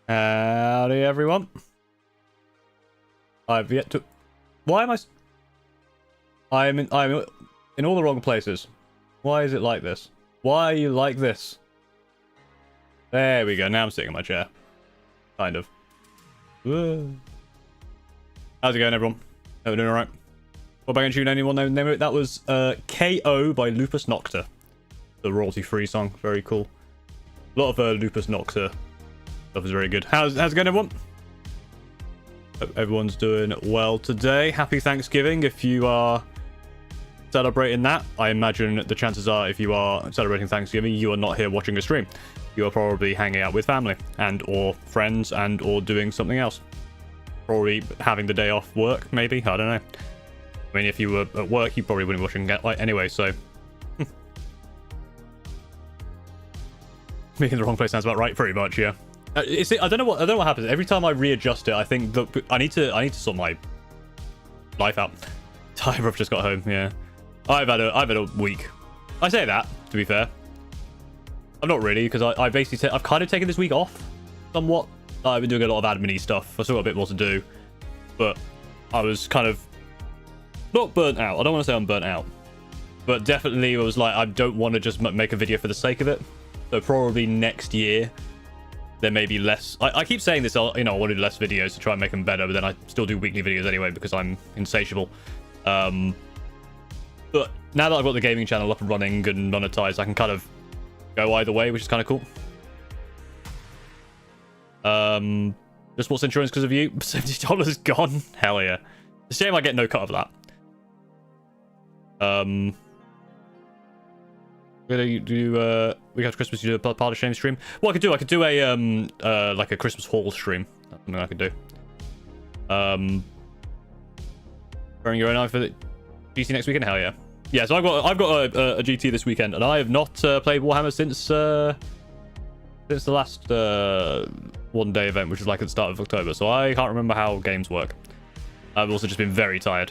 Howdy, everyone. I've yet to... Why am I... I'm in all the wrong places. Why is it like this? Why are you like this? There we go. Now I'm sitting in my chair. Kind of. Whoa. How's it going, everyone? Hope we're doing alright. What about tune anyone name it? That was KO by Lupus Nocta. The royalty-free song. Very cool. A lot of Lupus Nocta stuff is very good. How's it going, everyone? Hope everyone's doing well today. Happy Thanksgiving if you are celebrating that. I imagine the chances are if you are celebrating Thanksgiving, you are not here watching a stream. You are probably hanging out with family and or friends and or doing something else. Probably having the day off work, maybe. I don't know. I mean, if you were at work, you probably wouldn't be watching it anyway, so... Being in the wrong place sounds about right, pretty much, yeah. I don't know what happens. Every time I readjust it, I think that I need to sort my life out. I've just got home, yeah. I've had a week. I say that, to be fair. I'm not really, because I basically I've kind of taken this week off somewhat. I've been doing a lot of admin-y stuff. I've still got a bit more to do, but I was kind of not burnt out. I don't want to say I'm burnt out, but definitely it was like I don't want to just make a video for the sake of it. So probably next year there may be less. I keep saying this, you know, I want to do less videos to try and make them better, but then I still do weekly videos anyway because I'm insatiable. But now that I've got the gaming channel up and running and monetized, I can kind of go either way, which is kind of cool. Just sports insurance because of you. $70 gone. Hell yeah. It's a shame I get no cut of that. We're gonna do we got Christmas, you do a part of shame stream. What I could do a like a Christmas haul stream. That's something I could do. Throwing your own eye for the GT next weekend. Hell yeah. Yeah, so I've got a GT this weekend, and I have not played Warhammer since the last one-day event, which was like at the start of October. So I can't remember how games work. I've also just been very tired.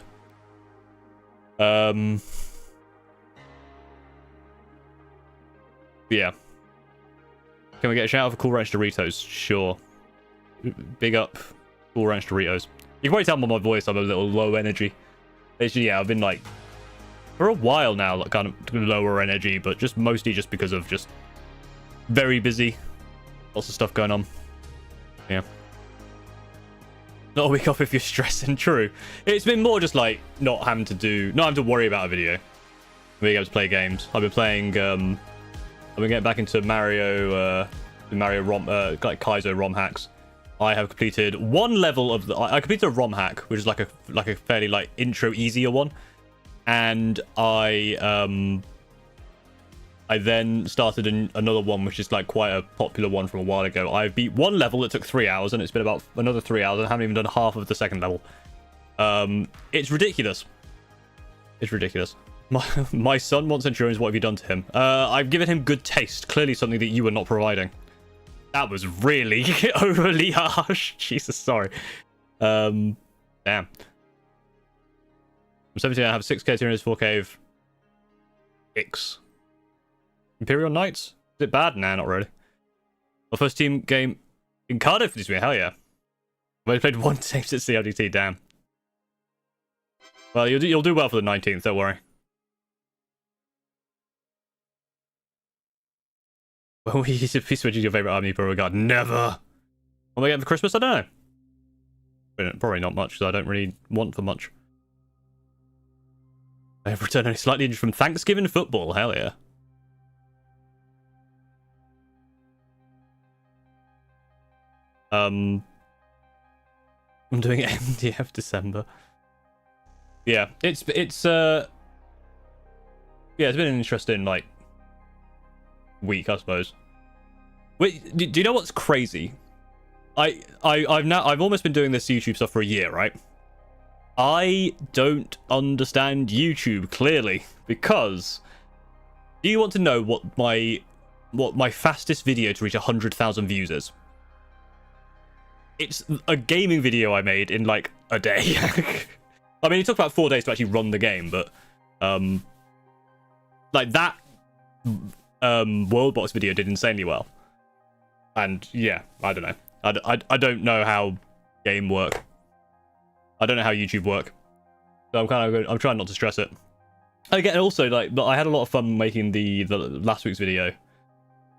Yeah. Can we get a shout out for Cool Ranch Doritos? Sure. Big up Cool Ranch Doritos. You can probably tell by my voice I'm a little low energy. Basically, yeah, I've been like for a while now, like kind of lower energy, but just mostly just because of just very busy. Lots of stuff going on. Yeah. Not a week off if you're stressing. True. It's been more just like not having to worry about a video. Being able to play games. I've been playing I've been getting back into Mario like Kaizo ROM hacks. I have completed one level of I completed a ROM hack, which is like a fairly like intro easier one. And I then started another one, which is like quite a popular one from a while ago. I beat one level that took 3 hours, and it's been about another 3 hours. I haven't even done half of the second level. It's ridiculous. It's ridiculous. My son wants insurance. What have you done to him? I've given him good taste. Clearly something that you are not providing. That was really overly harsh. Jesus, sorry. Damn. I'm 17. I have 6k Tyranids, 4k X. Imperial Knights? Is it bad? Nah, not really. My first team game in Cardiff this week. Hell yeah. I've only played one game since CLDT. Damn. Well, you'll do well for the 19th. Don't worry. When we use a piece switching your favorite army per regard? Never. What am I getting for Christmas? I don't know. Probably not much, because I don't really want for much. I have returned only slightly injured from Thanksgiving football. Hell yeah. I'm doing MDF December. Yeah, it's been an interesting like week, I suppose. Wait, do you know what's crazy? I've almost been doing this YouTube stuff for a year, right? I don't understand YouTube clearly, because do you want to know what my fastest video to reach 100,000 views is? It's a gaming video I made in like a day. I mean, it took about 4 days to actually run the game, but like that World Box video did insanely well. And yeah, I don't know. I don't know how game work. I don't know how YouTube work. So I'm trying not to stress it. Again, also, like, but I had a lot of fun making the last week's video.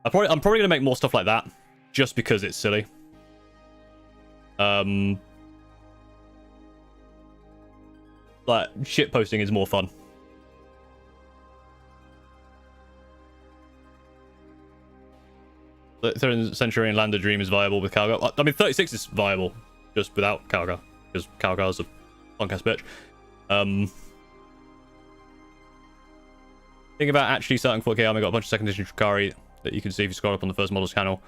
I'm probably gonna make more stuff like that, just because it's silly. Like, shit posting is more fun. 3rd Century and Lander Dream is viable with Calgar. I mean, 36 is viable just without Calgar, because Calgar's a punk-ass bitch. Think about actually starting 4K army. Got a bunch of 2nd edition Drukhari that you can see if you scroll up on the first models channel.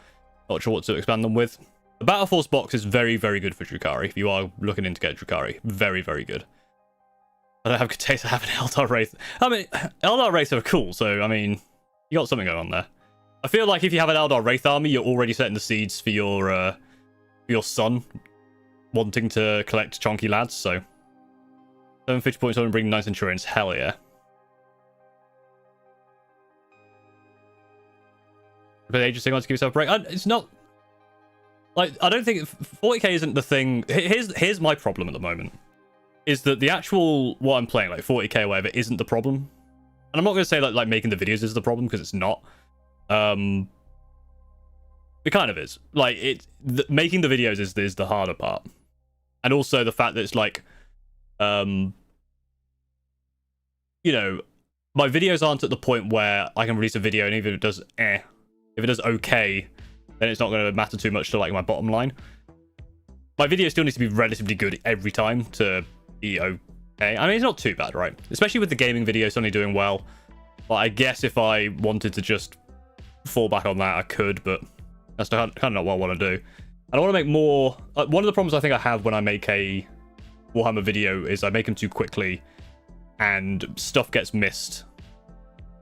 Not sure what to expand them with. The Battle Force box is very, very good for Drukhari. If you are looking into get Drukhari, very, very good. I don't have good taste. I have an Eldar Wraith. I mean, Eldar Wraiths are cool, so I mean, you got something going on there. I feel like if you have an Eldar Wraith army, you're already setting the seeds for your son wanting to collect chonky lads. So 750 points on and bring 9 Centurions. Hell yeah. But they just want to give yourself a break. It's not like, I don't think 40k isn't the thing. Here's my problem at the moment. Is that the actual what I'm playing, like 40k or whatever, isn't the problem. And I'm not going to say like making the videos is the problem, because it's not. It kind of is. Like, making the videos is the harder part. And also the fact that it's like, you know, my videos aren't at the point where I can release a video and even if it does if it does okay, then it's not going to matter too much to like my bottom line. My video still needs to be relatively good every time to be okay. I mean, it's not too bad, right? Especially with the gaming video suddenly doing well. But I guess if I wanted to just fall back on that, I could, but that's kind of not what I want to do. And I want to make more. One of the problems I think I have when I make a Warhammer video is I make them too quickly and stuff gets missed,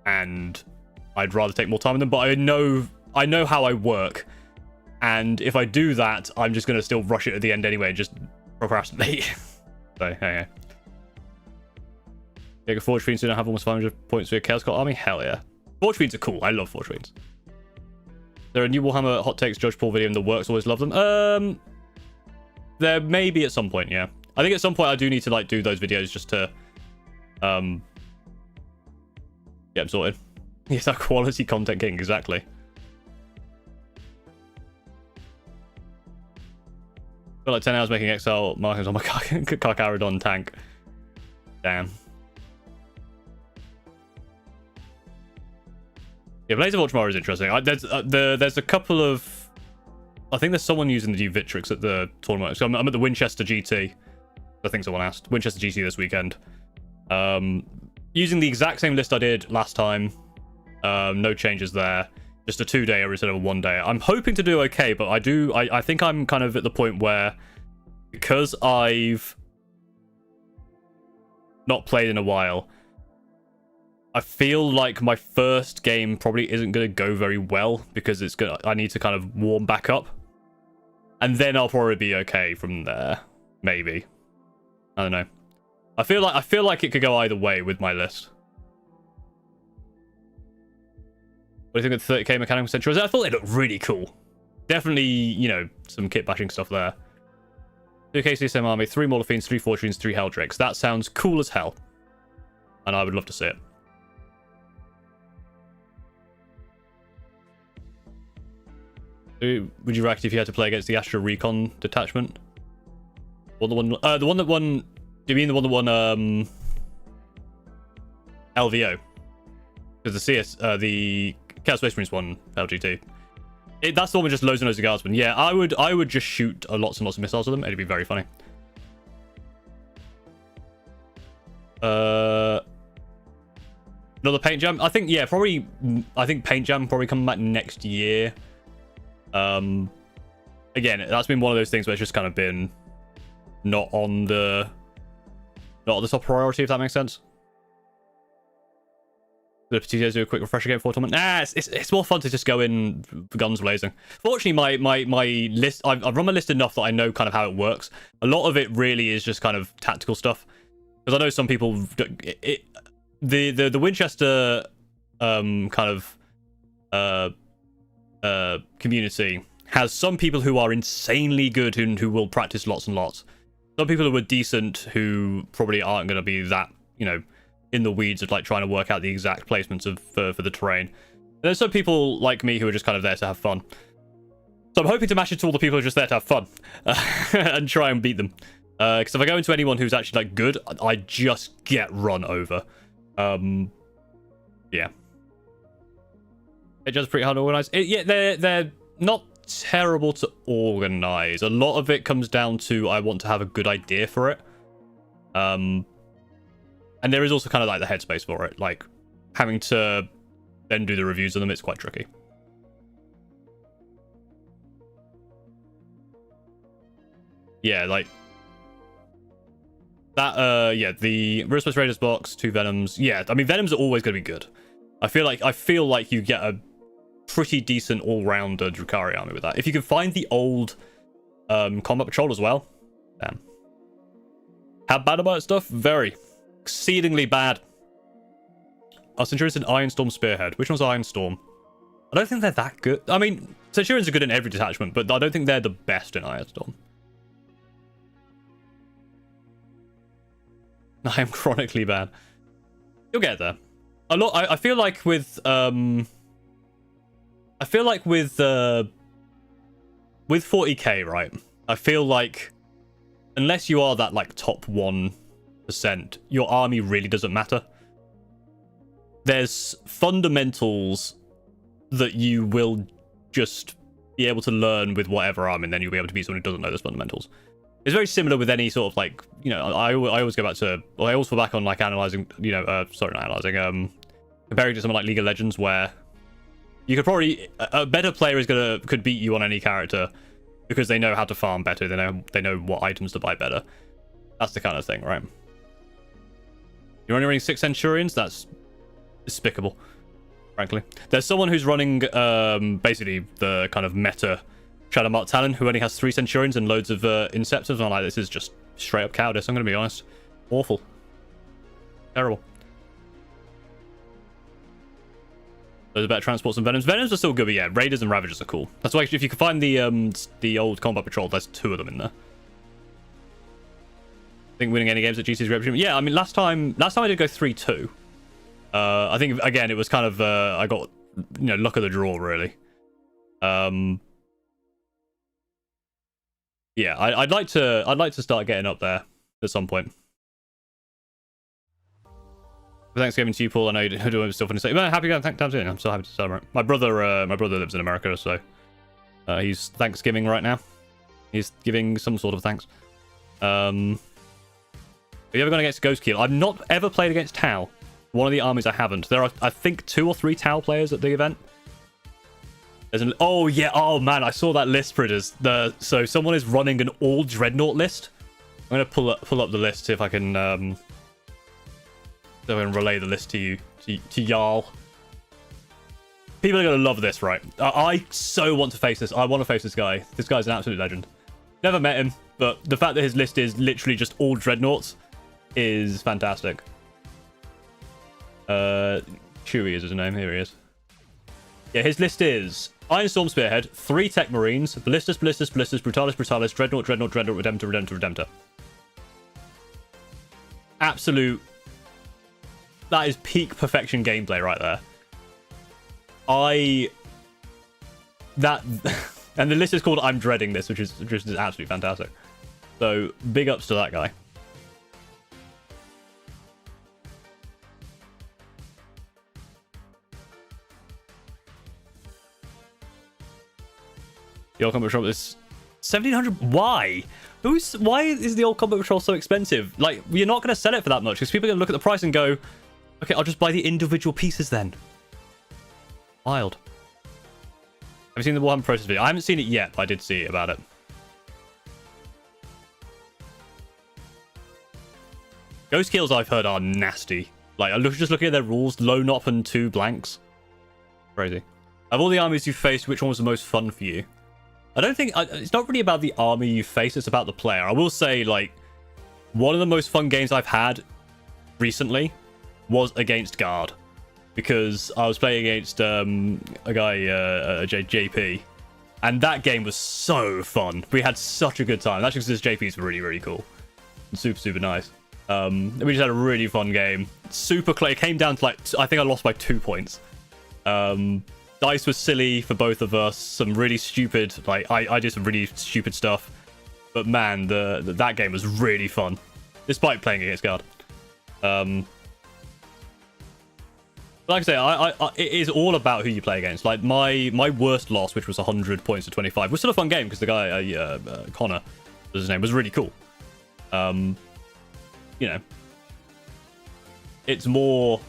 and I'd rather take more time on them. But I know how I work, and if I do that, I'm just going to still rush it at the end anyway and just procrastinate. So, yeah. Take a Forge Fiends who don't have almost 500 points for your Chaos Cult army? Hell yeah. Forge Fiends are cool. I love Forge Fiends. There are new Warhammer Hot Takes Judge Paul video in the works. Always love them. There may be at some point, yeah. I think at some point I do need to like do those videos just to get them sorted. He's that quality content king, exactly. Got like 10 hours making XL markings on my Carcharodon tank. Damn. Yeah, Blaze of Ultramar is interesting. There's a couple of... I think there's someone using the new Victrix at the tournament. So I'm at the Winchester GT. I think someone asked. Winchester GT this weekend. Using the exact same list I did last time. No changes there. Just a 2-dayer instead of a 1-dayer. I'm hoping to do okay, but I think I'm kind of at the point where, because I've not played in a while, I feel like my first game probably isn't going to go very well, because I need to kind of warm back up, and then I'll probably be okay from there. Maybe. I don't know. I feel like it could go either way with my list. What do you think of the 30k mechanical centuries? I thought they looked really cool. Definitely, you know, some kit bashing stuff there. 2k CSM army, 3 Mauler Fiends, 3 Fortunes, 3 Helldrakes. That sounds cool as hell. And I would love to see it. Would you react if you had to play against the Astra Recon detachment? Or the one that won... Do you mean the one that won LVO? Because the Chaos Space Marines won LGT. That's the one with just loads and loads of guardsmen. Yeah, I would just shoot lots and lots of missiles at them. It'd be very funny. Another paint jam. I think, yeah, probably. I think paint jam probably coming back next year. Again, that's been one of those things where it's just kind of been not on the top priority, if that makes sense. The potatoes do a quick refresher game for tournament. Nah, it's more fun to just go in guns blazing. Fortunately, my list, I've run my list enough that I know kind of how it works. A lot of it really is just kind of tactical stuff, because I know some people the Winchester kind of community has some people who are insanely good and who will practice lots and lots. Some people who are decent who probably aren't going to be that, you know, in the weeds of like trying to work out the exact placements of for the terrain. And there's some people like me who are just kind of there to have fun. So I'm hoping to mash into all the people who are just there to have fun and try and beat them. Because if I go into anyone who's actually like good, I just get run over. Yeah. It's just pretty hard to organize. Yeah, they're not terrible to organize. A lot of it comes down to I want to have a good idea for it. And there is also kind of like the headspace for it. Like having to then do the reviews of them, it's quite tricky. Yeah, like that. Yeah, the Aerospace Raiders box, 2 Venoms. Yeah, I mean Venoms are always going to be good. I feel like you get a pretty decent all-rounder Drukhari army with that. If you can find the old combat patrol as well, damn. How bad about stuff? Very, exceedingly bad. Our Centurions and Ironstorm Spearhead. Which one's Ironstorm? I don't think they're that good. I mean, Centurions are good in every detachment, but I don't think they're the best in Ironstorm. I am chronically bad. You'll get there. A lot. I feel like with 40k, right? I feel like unless you are that like top 1%, your army really doesn't matter. There's fundamentals that you will just be able to learn with whatever army, and then you'll be able to beat someone who doesn't know those fundamentals. It's very similar with any sort of like, you know, I always go back to, well, I always fall back on like analyzing, you know, sorry, not analyzing, comparing to something like League of Legends where you could probably, a better player could beat you on any character because they know how to farm better, they know what items to buy better. That's the kind of thing, right? You're only running 6 Centurions? That's despicable, frankly. There's someone who's running basically the kind of meta Shadowmark Talon who only has 3 Centurions and loads of Inceptors, and I'm like, this is just straight up cowardice, I'm gonna be honest. Awful. Terrible. Those are better transports than Venoms. Venoms are still good, but yeah, Raiders and Ravagers are cool. That's why if you can find the old Combat Patrol, there's 2 of them in there. I think winning any games at GT's reputation. Yeah, I mean last time I did go 3-2. I think again it was kind of I got, you know, luck of the draw really. Yeah, I'd like to start getting up there at some point. For Thanksgiving to you, Paul. I know you're doing stuff in the state. But happy Thanksgiving. I'm so happy to celebrate. My brother lives in America, so he's Thanksgiving right now. He's giving some sort of thanks. Have you ever gone against Ghostkeel? I've not ever played against Tau. One of the armies I haven't. There are, I think, 2 or 3 Tau players at the event. Oh yeah, oh man, I saw that list, Pritters. So someone is running an all Dreadnought list. I'm gonna pull up the list, see if I can relay the list to you, to y'all. People are gonna love this, right? I so want to face this. I want to face this guy. This guy's an absolute legend. Never met him, but the fact that his list is literally just all Dreadnoughts is fantastic. Chewie is his name. Here he is. Yeah, his list is Ironstorm Spearhead, 3 Tech Marines, Ballistus, Brutalis, Dreadnought, Redemptor. Absolute. That is peak perfection gameplay right there. And the list is called I'm Dreading This, which is just absolutely fantastic. So big ups to that guy. The old Combat Patrol is 1,700. Why? Why is the old Combat Patrol so expensive? Like, you're not going to sell it for that much because people are going to look at the price and go, okay, I'll just buy the individual pieces then. Wild. Have you seen the Warhammer process video? I haven't seen it yet, but I did see about it. Ghost kills I've heard are nasty. Like, just looking at their rules, low nop and 2 blanks. Crazy. Of all the armies you've faced, which one was the most fun for you? I don't think... it's not really about the army you face, it's about the player. I will say, like, one of the most fun games I've had recently was against Guard. Because I was playing against a guy, JP, And that game was so fun. We had such a good time. Actually, because this JP's really, really cool. And super, super nice. We just had a really fun game. Super close. It came down to like, I think I lost by 2 points. Dice was silly for both of us. Some really stupid, like, I did some really stupid stuff. But man, that game was really fun. Despite playing against guard. Like I say, it is all about who you play against. Like, my worst loss, which was 100 points to 25, was still a fun game because the guy, Connor, was his name, was really cool. You know, it's more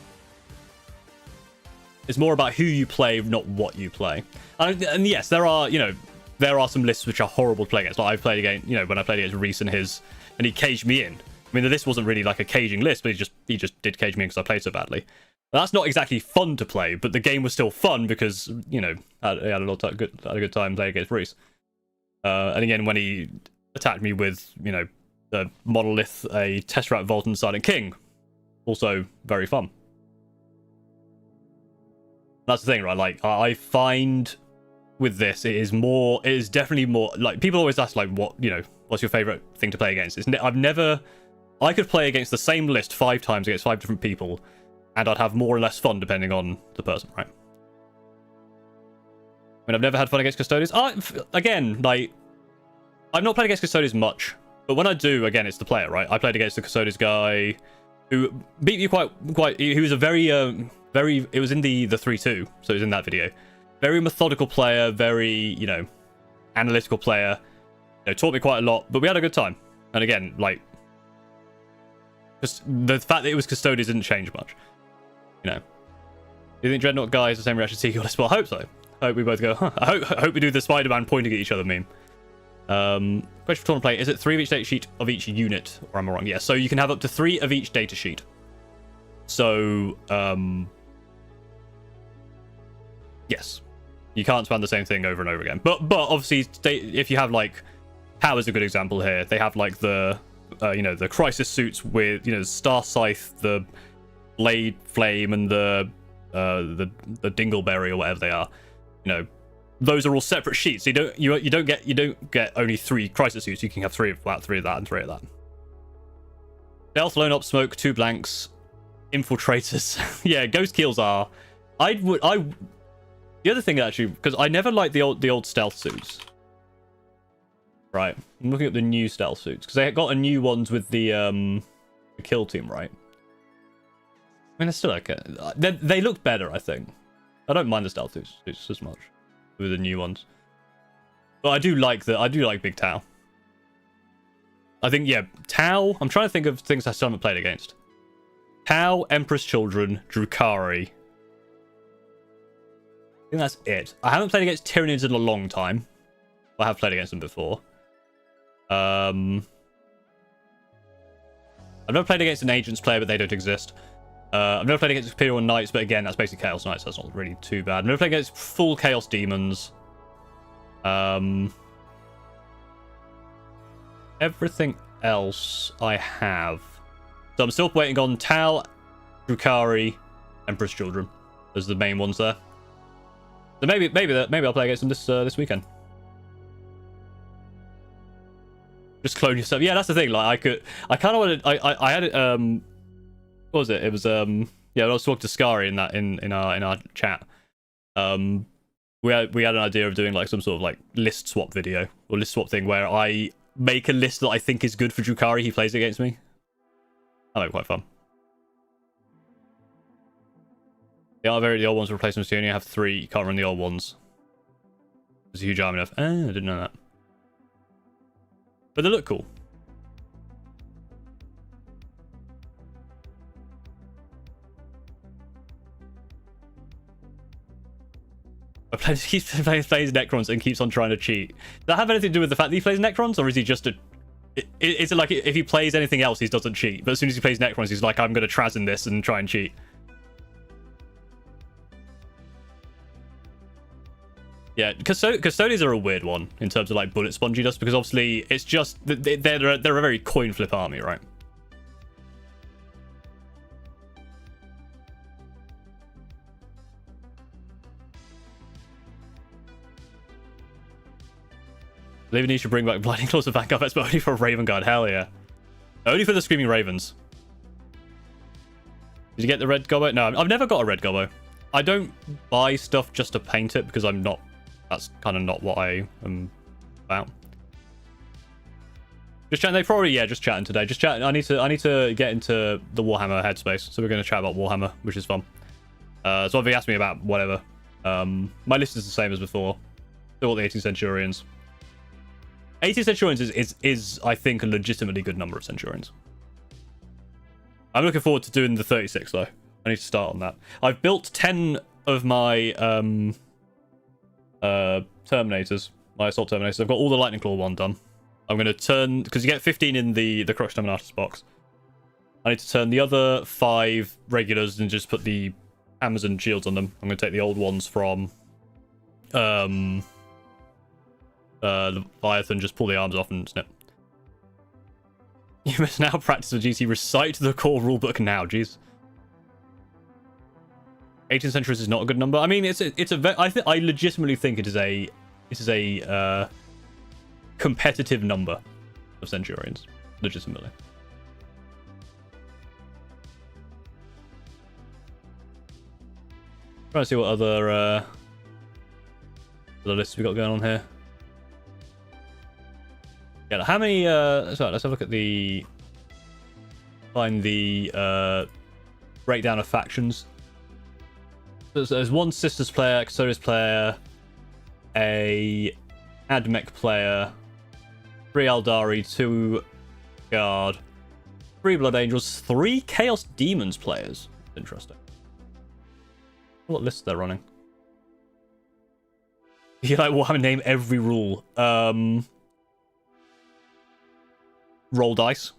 about who you play, not what you play. And yes, there are some lists which are horrible to play against. Like, I've played against, when I played against Reese and he caged me in. I mean, the list wasn't really like a caging list, but he just did cage me in because I played so badly. That's not exactly fun to play, but the game was still fun because, I had a good time playing against Reese. And again, when he attacked me with, the Monolith, a Tesseract Vault, and Silent King, also very fun. That's the thing, right? Like, I find with this, it is definitely more, like, people always ask, like, what's your favorite thing to play against? I could play against the same list 5 times against 5 different people, and I'd have more or less fun depending on the person, right? I mean, I've never had fun against Custodians. Again, like, I've not played against Custodians much, but when I do, again, it's the player, right? I played against the Custodians guy who beat me quite. He was a very, it was in the 3-2, so it was in that video. Very methodical player, very, analytical player. Taught me quite a lot, but we had a good time. And again, like, just the fact that it was Custodians didn't change much. Do you think Dreadnought guy is the same reaction to your list? Well, I hope so. I hope we both go, huh. I hope we do the Spider-Man pointing at each other meme. Question for tournament play. Is it 3 of each data sheet of each unit? Or am I wrong? Yeah, so you can have up to 3 of each data sheet. So, yes. You can't spam the same thing over and over again. But obviously, if you have, like, Power's a good example here. They have, like, the Crisis suits with, Star Scythe, the Blade Flame, and the Dingleberry, or whatever they are. Those are all separate sheets. So you don't get only 3 Crisis suits. You can have 3 of that, 3 of that, and 3 of that. Stealth, Lone Up, Smoke, 2 blanks, Infiltrators. Yeah, Ghost Keels are. The other thing, actually, because I never liked the old stealth suits. Right, I'm looking at the new stealth suits because they got a new ones with the kill team, right? I mean, they're still okay. They look better, I think. I don't mind the stealth suits as much with the new ones, but I do like Big Tau. I think, yeah, Tau. I'm trying to think of things I still haven't played against. Tau, Emperor's Children, Drukhari. I think that's it. I haven't played against Tyranids in a long time. I have played against them before. I've never played against an Agents player, but they don't exist. I've never played against Imperial Knights, but again, that's basically Chaos Knights, so that's not really too bad. I've never played against full Chaos Demons. Everything else I have. So I'm still waiting on Tal, Drukhari, Emperor's Children as the main ones there. So maybe I'll play against them this weekend. Just clone yourself. Yeah, that's the thing. Like, I kind of wanted. I had it. What was it? It was yeah. I was talking to Scary in our chat. We had an idea of doing like some sort of like list swap video or list swap thing where I make a list that I think is good for Drukhari. He plays against me. That'd be quite fun. The old ones replacements. You only have 3. You can't run the old ones. There's a huge army enough. I didn't know that. But they look cool. He plays Necrons and keeps on trying to cheat. Does that have anything to do with the fact that he plays Necrons, or is he just a... Is it like if he plays anything else, he doesn't cheat, but as soon as he plays Necrons, he's like, I'm going to Traz in this and try and cheat? Yeah, Custodians are a weird one in terms of like bullet sponginess, because obviously it's just... They're a very coin flip army, right? Believe you should bring back Blinding Claws of Vanguard Vets, but only for Raven Guard. Hell yeah. Only for the Screaming Ravens. Did you get the red gobbo? No, I've never got a red gobbo. I don't buy stuff just to paint it because I'm not... That's kind of not what I am about. Just chatting. They probably, yeah, just chatting today. Just chatting. I need to get into the Warhammer headspace. So we're going to chat about Warhammer, which is fun. So if you ask me about whatever, my list is the same as before. Still the 18 Centurions. 18 Centurions is I think a legitimately good number of Centurions. I'm looking forward to doing the 36 though. I need to start on that. I've built 10 of my Terminators, my Assault Terminators. I've got all the Lightning Claw one done. I'm going to turn, because you get 15 in the Crux Terminatus box. I need to turn the other 5 regulars and just put the hammers and shields on them. I'm going to take the old ones from Leviathan, just pull the arms off and snip. You must now practice the GT. Recite the core rulebook now. Jeez. 18 centuries is not a good number. I mean, I legitimately think it is a competitive number of Centurions. Legitimately. Trying to see what other lists we got going on here. Yeah, how many so let's have a look at the find the breakdown of factions. So there's one Sisters player, Custodians player, a Admech player, 3 Aldari, 2 Guard, 3 Blood Angels, 3 Chaos Demons players. Interesting. What list they're running? You like Warhammer name every rule. Roll dice.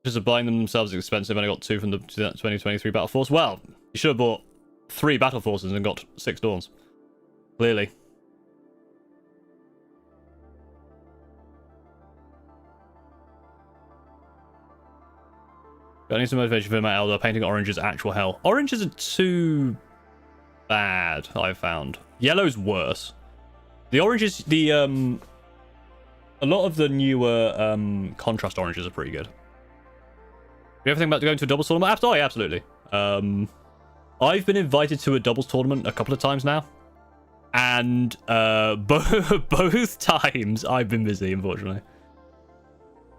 Just buying them themselves is expensive, and I got 2 from the 2023 Battle Force. Well, you should have bought 3 Battle Forces and got 6 Dawns. Clearly. I need some motivation for my Elder. Painting orange is actual hell. Orange isn't too bad, I've found. Yellow's worse. The orange is the a lot of the newer contrast oranges are pretty good. Do you ever think about going to a doubles tournament? Oh, yeah, absolutely. I've been invited to a doubles tournament a couple of times now, and both times I've been busy, unfortunately.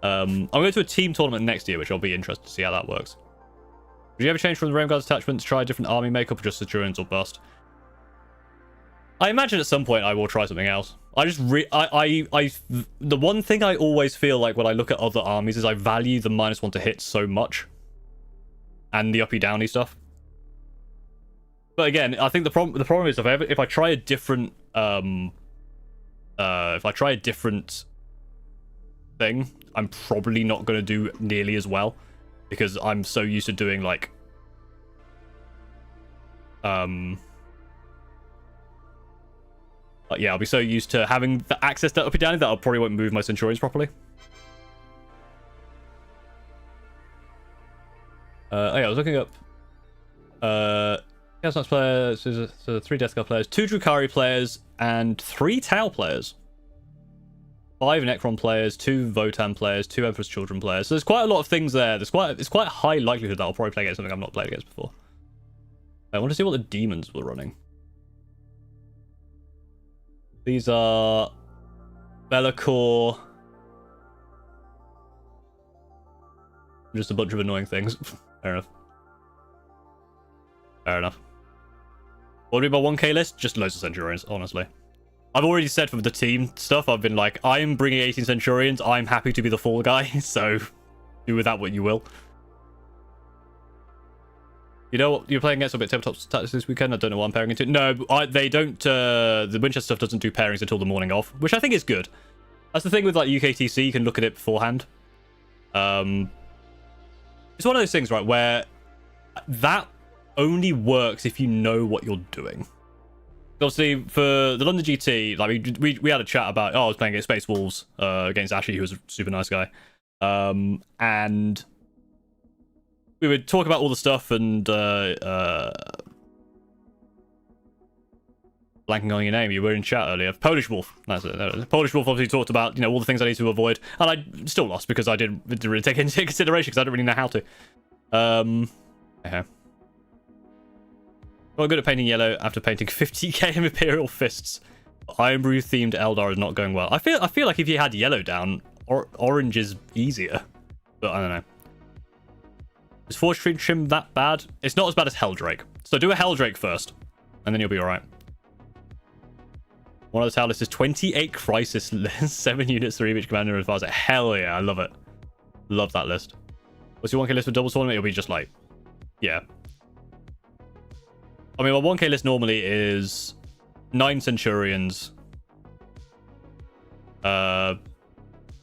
I'm going to a team tournament next year, which I'll be interested to see how that works. Would you ever change from the Realm Guards attachment to try a different army makeup, or just Centurions or bust? I imagine at some point I will try something else. The one thing I always feel like when I look at other armies is I value the -1 to hit so much, and the uppy downy stuff. But again, I think the problem is if I try a different thing, I'm probably not going to do nearly as well, because I'm so used to doing like yeah, I'll be so used to having the access to uppy downy that I probably won't move my Centurions properly. Oh yeah, I was looking up Chaos Knights players, so 3 Death Guard players, 2 Drukhari players, and 3 Tau players. 5 Necron players, 2 Votan players, 2 Emperor's Children players. So there's quite a lot of things there. It's quite a high likelihood that I'll probably play against something I've not played against before. I want to see what the demons were running. These are Be'lakor. Just a bunch of annoying things. Fair enough. Fair enough. What do we my 1k list? Just loads of Centurions, honestly. I've already said for the team stuff, I've been like, I'm bringing 18 Centurions. I'm happy to be the fall guy, so do with that what you will. You know what? You're playing against a bit tabletop tactics this weekend. I don't know what I'm pairing into. No, they don't. The Winchester stuff doesn't do pairings until the morning of, which I think is good. That's the thing with like UKTC. You can look at it beforehand. It's one of those things, right, where that only works if you know what you're doing. Obviously, for the London GT, like we had a chat about. Oh, I was playing against Space Wolves against Ashy, who was a super nice guy, and we would talk about all the stuff, and Blanking on your name. You were in chat earlier. Polish Wolf. That's it. Polish Wolf obviously talked about, you know, all the things I need to avoid. And I still lost because I didn't really take into consideration because I don't really know how to. Yeah. Got good at painting yellow after painting 50k Imperial Fists. Ironbrew themed Eldar is not going well. I feel like if you had yellow down, orange is easier. But I don't know. Is Forge Trim that bad? It's not as bad as Helldrake. So do a Helldrake first, and then you'll be alright. One of the tower lists is 28 Crisis lists, 7 units, 3 of each commander and advisor. Hell yeah, I love it. Love that list. What's your 1k list for double tournament? It'll be just like, yeah. I mean, my 1k list normally is 9 Centurions, some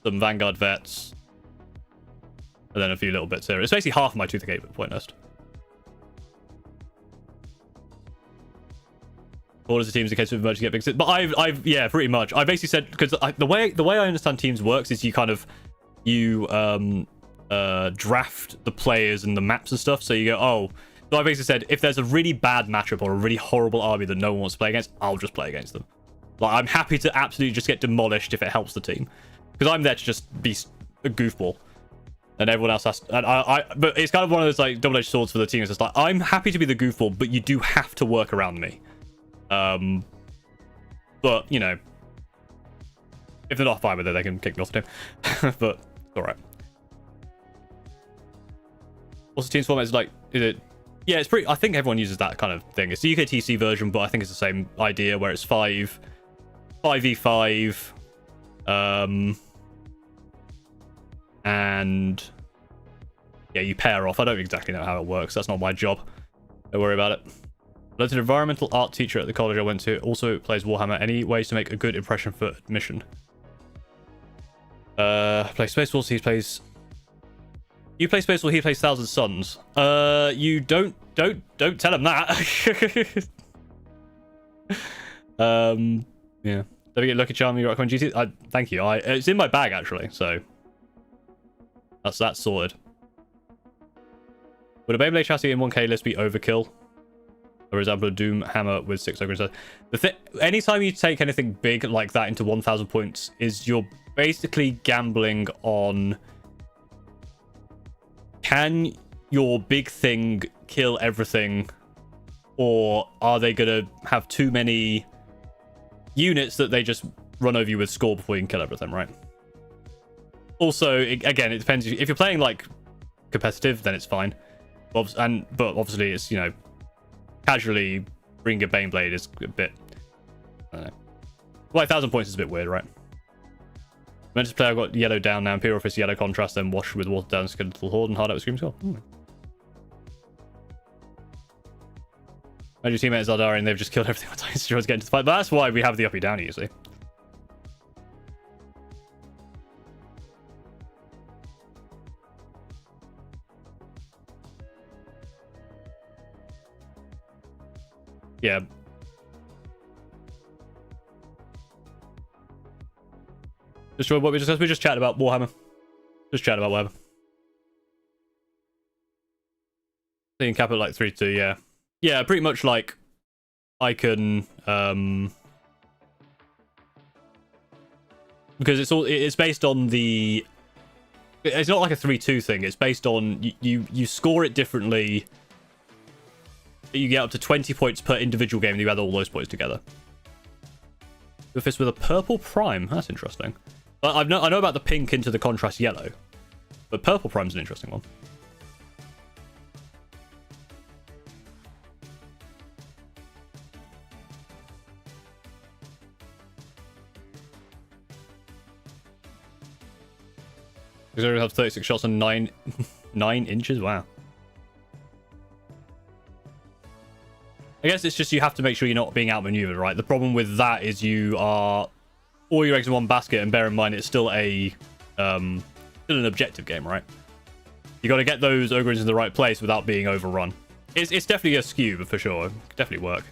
Vanguard Vets, and then a few little bits here. It's basically half of my 2k point list. All as the teams in case of emergency get big. But I've yeah, pretty much. I basically said, because the way I understand teams works is you kind of draft the players and the maps and stuff. So you go, oh. So I basically said, if there's a really bad matchup or a really horrible army that no one wants to play against, I'll just play against them. Like, I'm happy to absolutely just get demolished if it helps the team, because I'm there to just be a goofball, and everyone else has. And but it's kind of one of those like double-edged swords for the team. It's just like, I'm happy to be the goofball, but you do have to work around me. But you know, if they're not fine with it, they can kick me off the team. But it's all right. What's the team's format? Is like, is it? Yeah, it's pretty. I think everyone uses that kind of thing. It's the UKTC version, but I think it's the same idea where it's 5v5, and yeah, you pair off. I don't exactly know how it works. That's not my job. Don't worry about it. There's an environmental art teacher at the college I went to. Also plays Warhammer. Any ways to make a good impression for admission? Play Space Wars. He plays. You play Space War, he plays Thousand Suns. You don't tell him that. Yeah. Let me get Lucky Charm, you rock on GT. Thank you. It's in my bag actually, so that's sorted. Would a Beyblade chassis in 1k list be overkill? For example, a Doom Hammer with 6 ogres. Anytime you take anything big like that into 1,000 points, is you're basically gambling on. Can your big thing kill everything, or are they going to have too many units that they just run over you with score before you can kill everything, right? Also, again, it depends. If you're playing like competitive, then it's fine. But obviously, it's, you know, casually bring a Baneblade is a bit, I don't know. Well, 1,000 points is a bit weird, right? Mantis player got yellow down now. Imperial Fist yellow contrast, then wash with water down Skeletal Horde and hard out with Scream Skull. Imagine your teammate is Zaldari and they've just killed everything with Titan Steroids getting to the fight. But that's why we have the uppy downy, you see. Yeah. Just what we just chatted about Warhammer. Just chat about Warhammer. Thinking cap at like 3-2, yeah. Yeah, pretty much like I can because it's based on the, it's not like a 3-2 thing, it's based on you score it differently. You get up to 20 points per individual game and you add all those points together. If it's with a purple prime, that's interesting. I know about the pink into the contrast yellow, but purple prime's an interesting one. Because have 36 shots and 9 inches. Wow. I guess it's just you have to make sure you're not being outmaneuvered, right? The problem with that is you are all your eggs in one basket, and bear in mind it's still a still an objective game, right? You got to get those ogres in the right place without being overrun. It's definitely a skew, but for sure, it could definitely work.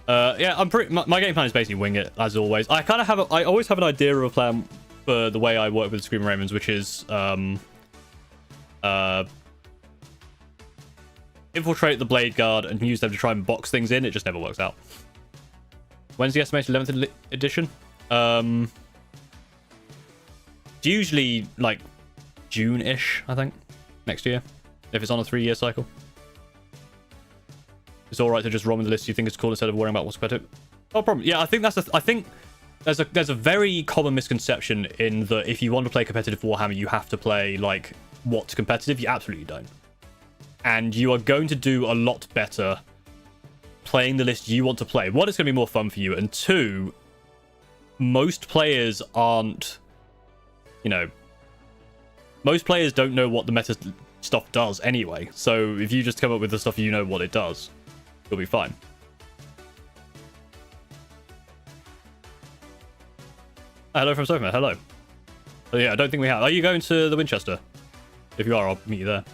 Yeah, I'm pretty. My game plan is basically wing it as always. I kind of have. I always have an idea of a plan for the way I work with Scream Ravens, which is infiltrate the Blade Guard and use them to try and box things in. It just never works out. When's the estimated 11th edition? It's usually like June-ish, I think, next year, if it's on a 3-year cycle. It's all right to just run with the list you think is cool instead of worrying about what's competitive. No problem. Yeah, I think that's I think there's a very common misconception in that if you want to play competitive Warhammer, you have to play like what's competitive. You absolutely don't. And you are going to do a lot better playing the list you want to play. One, it's going to be more fun for you, and two, most players aren't, you know, most players don't know what the meta stuff does anyway. So if you just come up with the stuff you know what it does, you'll be fine. Hello from Sofa. Hello. Oh, yeah, I don't think we have. Are you going to the Winchester? If you are, I'll meet you there.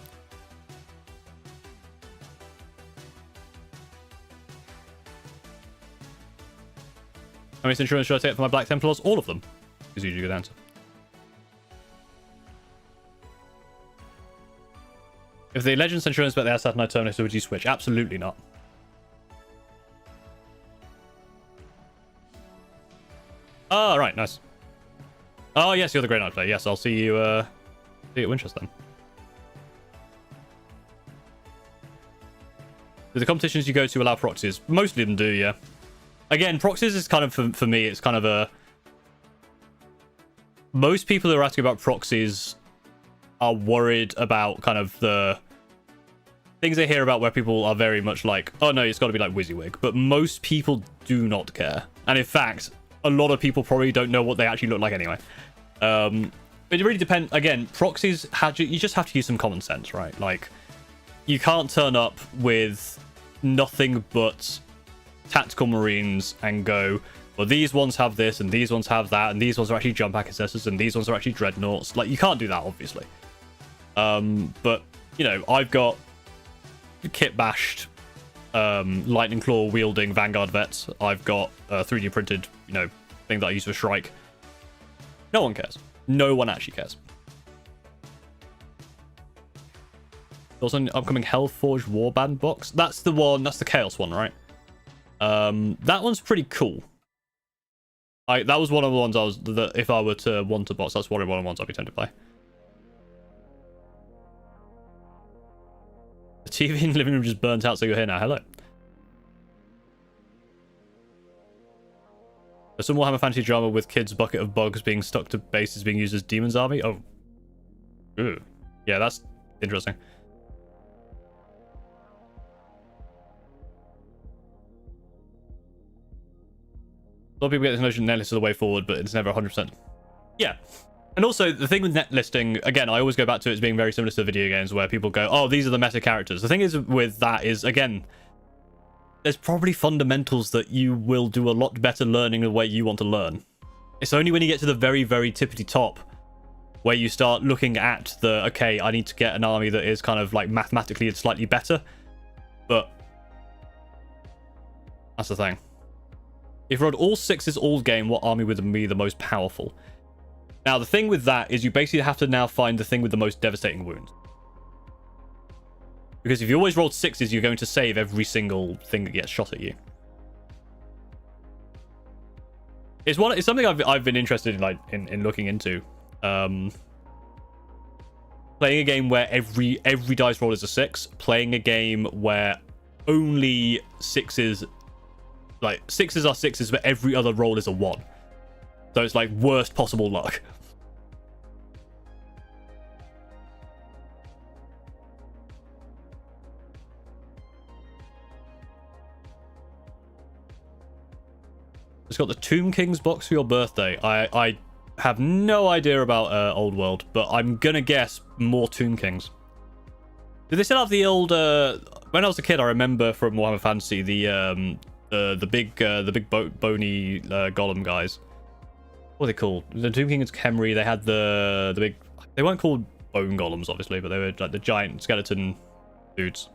How many insurance should I take for my Black Templars? All of them is usually a good answer. If the Legends insurance bet they had Saturn Terminator, would you switch? Absolutely not. Oh, right, nice. Oh, yes, you're the Great Knight player. Yes, I'll see you, see you at Winchester then. Do the competitions you go to allow proxies? Mostly of them do, yeah. Again, proxies is kind of, for me, it's kind of a... Most people who are asking about proxies are worried about kind of the things they hear about where people are very much like, oh no, it's got to be like WYSIWYG. But most people do not care. And in fact, a lot of people probably don't know what they actually look like anyway. But it really depends. Again, proxies, you just have to use some common sense, right? Like, you can't turn up with nothing but tactical marines and go, well, these ones have this and these ones have that and these ones are actually jump pack assessors and these ones are actually dreadnoughts. Like, you can't do that, obviously. But you know, I've got kit bashed lightning claw wielding Vanguard vets. I've got a 3D printed, you know, thing that I use for Shrike. No one cares. No one actually cares. Also an upcoming Hellforged Warband box. That's the one, that's the Chaos one, right? That one's pretty cool. That was one of the ones I was, if I were to want a box, that's one of the ones I'd be tempted to play. The TV in the living room just burnt out, so you're here now. Hello. There's some Warhammer fantasy drama with kids' bucket of bugs being stuck to bases being used as Demon's Army. Oh. Ooh. Yeah, that's interesting. A lot of people get this notion netlist is the way forward, but it's never 100%. Yeah. And also, the thing with net listing, again, I always go back to it as being very similar to video games where people go, oh, these are the meta characters. The thing is with that is, again, there's probably fundamentals that you will do a lot better learning the way you want to learn. It's only when you get to the very, very tippity top where you start looking at the, okay, I need to get an army that is kind of like mathematically slightly better. But that's the thing. If you rode all sixes all game, what army would be the most powerful? Now, the thing with that is you basically have to now find the thing with the most devastating wounds. Because if you always rolled sixes, you're going to save every single thing that gets shot at you. It's something I've been interested in, like in looking into. Playing a game where every dice roll is a 6. Playing a game where only sixes, like sixes are sixes, but every other roll is a 1. So it's like worst possible luck. It's got the Tomb Kings box for your birthday. I have no idea about Old World, but I'm gonna guess more Tomb Kings. Did they still have the old? When I was a kid, I remember from Warhammer Fantasy the big bony golem guys. What are they called? The Tomb Kings Khemri. They had the big. They weren't called bone golems, obviously, but they were like the giant skeleton dudes.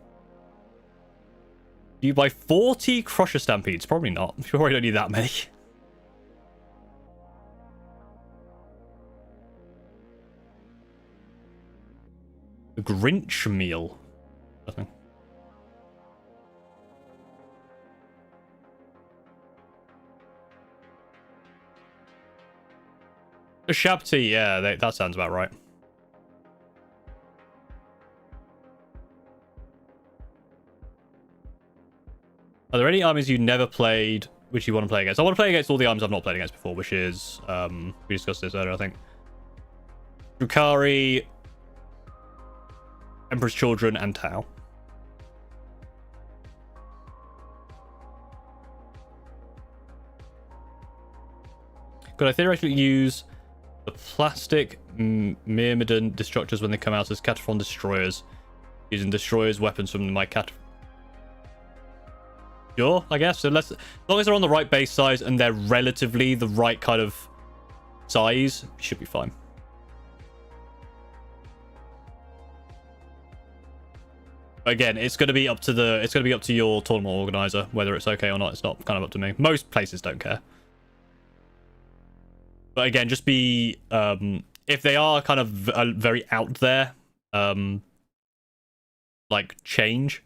Do you buy 40 Crusher Stampedes? Probably not. You probably don't need that many. The Grinch meal. Nothing. Shabti, yeah, that sounds about right. Are there any armies you never played which you want to play against? I want to play against all the armies I've not played against before, which is, we discussed this earlier, I think. Drukhari, Emperor's Children, and Tau. Could I theoretically use the plastic Myrmidon destructors when they come out as Cataphrone destroyers, using destroyers weapons from my Sure, I guess. So as long as they're on the right base size and they're relatively the right kind of size, should be fine. Again, it's going to be up to your tournament organizer whether it's okay or not. It's not kind of up to me. Most places don't care. But again, just be if they are kind of very out there, like change.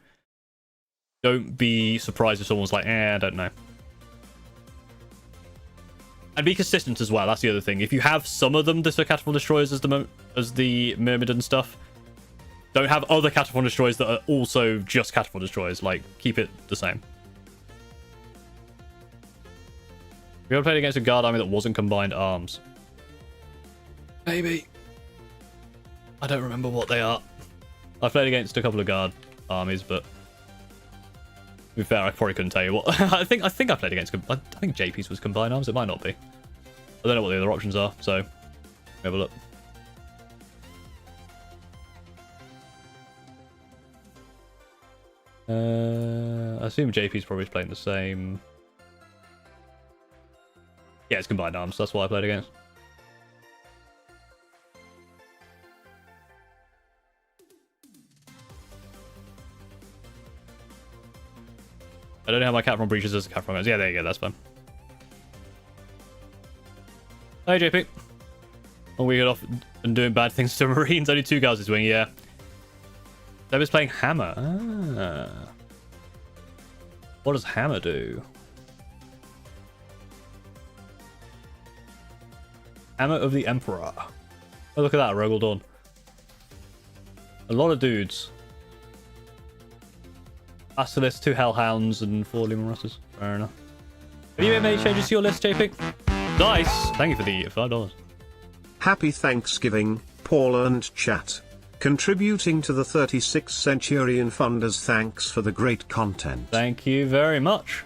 Don't be surprised if someone's like, I don't know. And be consistent as well. That's the other thing. If you have some of them that are Cataphrone destroyers as the Myrmidon stuff, don't have other Cataphrone destroyers that are also just Cataphrone destroyers. Like, keep it the same. Have you ever played against a guard army that wasn't combined arms? Maybe. I don't remember what they are. I've played against a couple of guard armies, but to be fair, I probably couldn't tell you what. I think I played against. I think JP's was combined arms. It might not be. I don't know what the other options are, so have a look. I assume JP's probably playing the same. Yeah, it's combined arms. That's what I played against. I don't know how my Cataphrone breaches as a Cataphrone goes. Yeah, there you go. That's fine. Hey, JP. Are we off and doing bad things to Marines? Only 2 guys this wing, yeah. Debbie's playing Hammer. Ah. What does Hammer do? Hammer of the Emperor. Oh, look at that, Rogel Dawn. A lot of dudes. Basilisk, 2 Hellhounds, and 4 Lehman Russes. Fair enough. Have you made any changes to your list, JP? Nice! Thank you for the $5. Happy Thanksgiving, Paula and chat. Contributing to the 36th Centurion Fund as thanks for the great content. Thank you very much.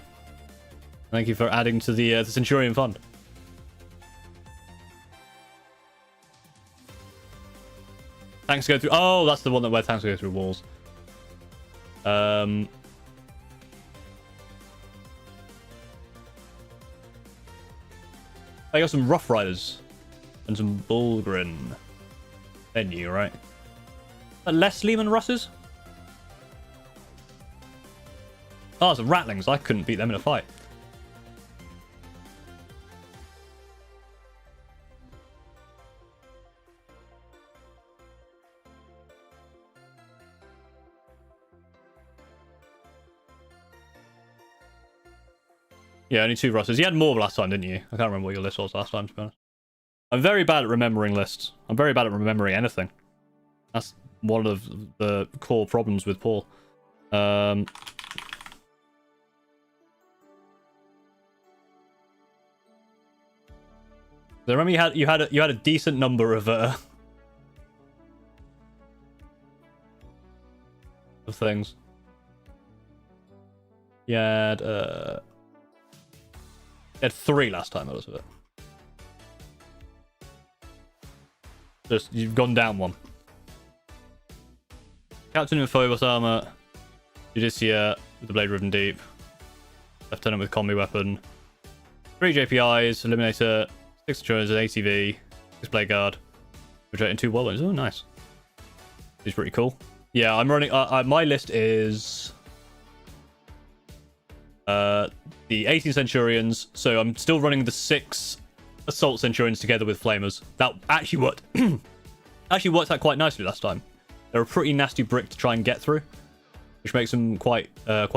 Thank you for adding to the Centurion Fund. Tanks go through... Oh, that's the one where tanks go through walls. I got some Rough Riders and some Bulgrin. Venue, right? Less Lehman Russes? Oh, some Rattlings. I couldn't beat them in a fight. Yeah, only 2 Russes. You had more last time, didn't you? I can't remember what your list was last time, to be honest. I'm very bad at remembering lists. I'm very bad at remembering anything. That's one of the core problems with Paul. So remember you had a decent number of things. You had 3 last time, that was it. Just, you've gone down 1. Captain with Phobos armor. Judicia with the Blade Riven Deep. Lieutenant with Combi Weapon. 3 JPIs, Eliminator, 6 Centurions, an ATV, 6 Blade Guard. Projecting 2 Whirlwinds. Oh, nice. It's pretty cool. Yeah, I'm running... my list is... the 18 Centurions, so I'm still running the 6 Assault Centurions together with Flamers. That actually worked. Actually worked out quite nicely last time. They're a pretty nasty brick to try and get through, which makes them quite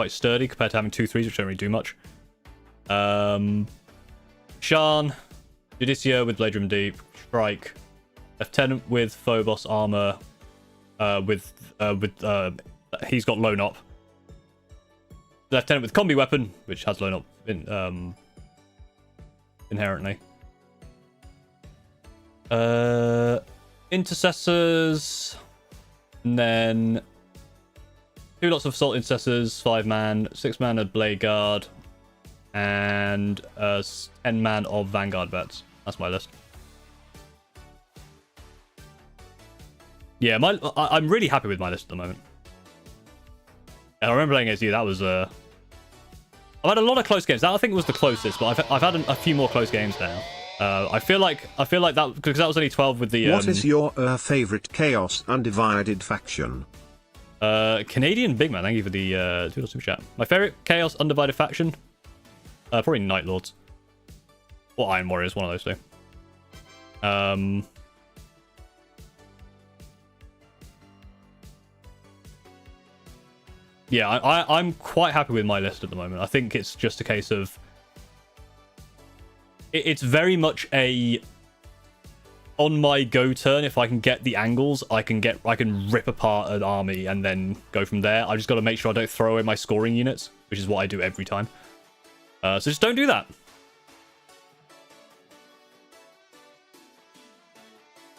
sturdy compared to having 2 3s, which don't really do much. Shan, Judicia with Blade Room Deep, Strike, Lieutenant with Phobos armor, he's got Lone Op. Lieutenant with Combi Weapon, which has Lone Op inherently. Intercessors, and then 2 lots of Assault Intercessors, 5-man, 6-man of Blade Guard, and 10-man of Vanguard Vets. That's my list. Yeah, I'm really happy with my list at the moment. And I remember playing against you. That was I've had a lot of close games. That I think was the closest, but I've had a few more close games now. I feel like that because that was only 12 with the. What is your favorite Chaos Undivided faction? Canadian Big Man. Thank you for the $2 super chat. My favorite Chaos Undivided faction, probably Night Lords or Iron Warriors. One of those two. Yeah, I'm quite happy with my list at the moment. I think it's just a case of it's very much a on my go turn. If I can get the angles, I can rip apart an army and then go from there. I just got to make sure I don't throw away my scoring units, which is what I do every time. So just don't do that.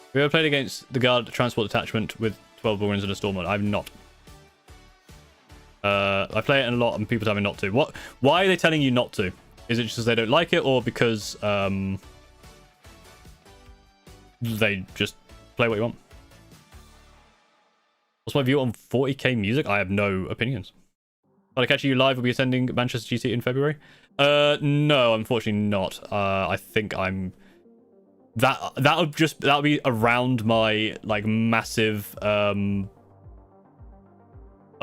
Have you ever played against the Guard Transport Detachment with 12 Bullrings and a Stormlord? I've not. I play it a lot and people tell me not to. Why are they telling you not to? Is it just because they don't like it, or because they just play what you want? What's my view on 40k music? I have no opinions. I'll catch you live. Will be attending Manchester GT in February. No, unfortunately not. I think I'm that would be around my like massive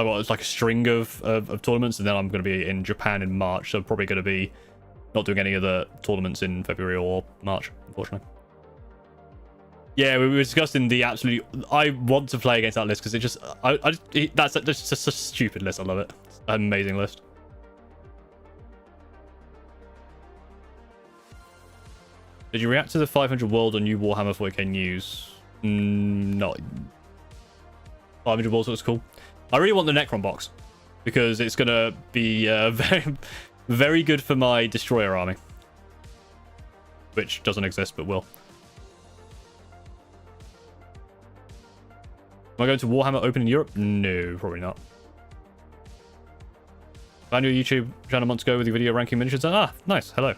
it's like a string of tournaments, and then I'm going to be in Japan in March, so I'm probably going to be not doing any other tournaments in February or March, unfortunately. Yeah, we were discussing the absolute. I want to play against that list because it just, that's just a stupid list. I love it. It's an amazing list. Did you react to the 500 World on new Warhammer 40k news? Not. 500 World looks cool. I really want the Necron box because it's gonna be very, very good for my Destroyer army, which doesn't exist but will. Am I going to Warhammer Open in Europe? No, probably not. Found your YouTube channel months ago with your video ranking miniatures. Ah, nice. Hello.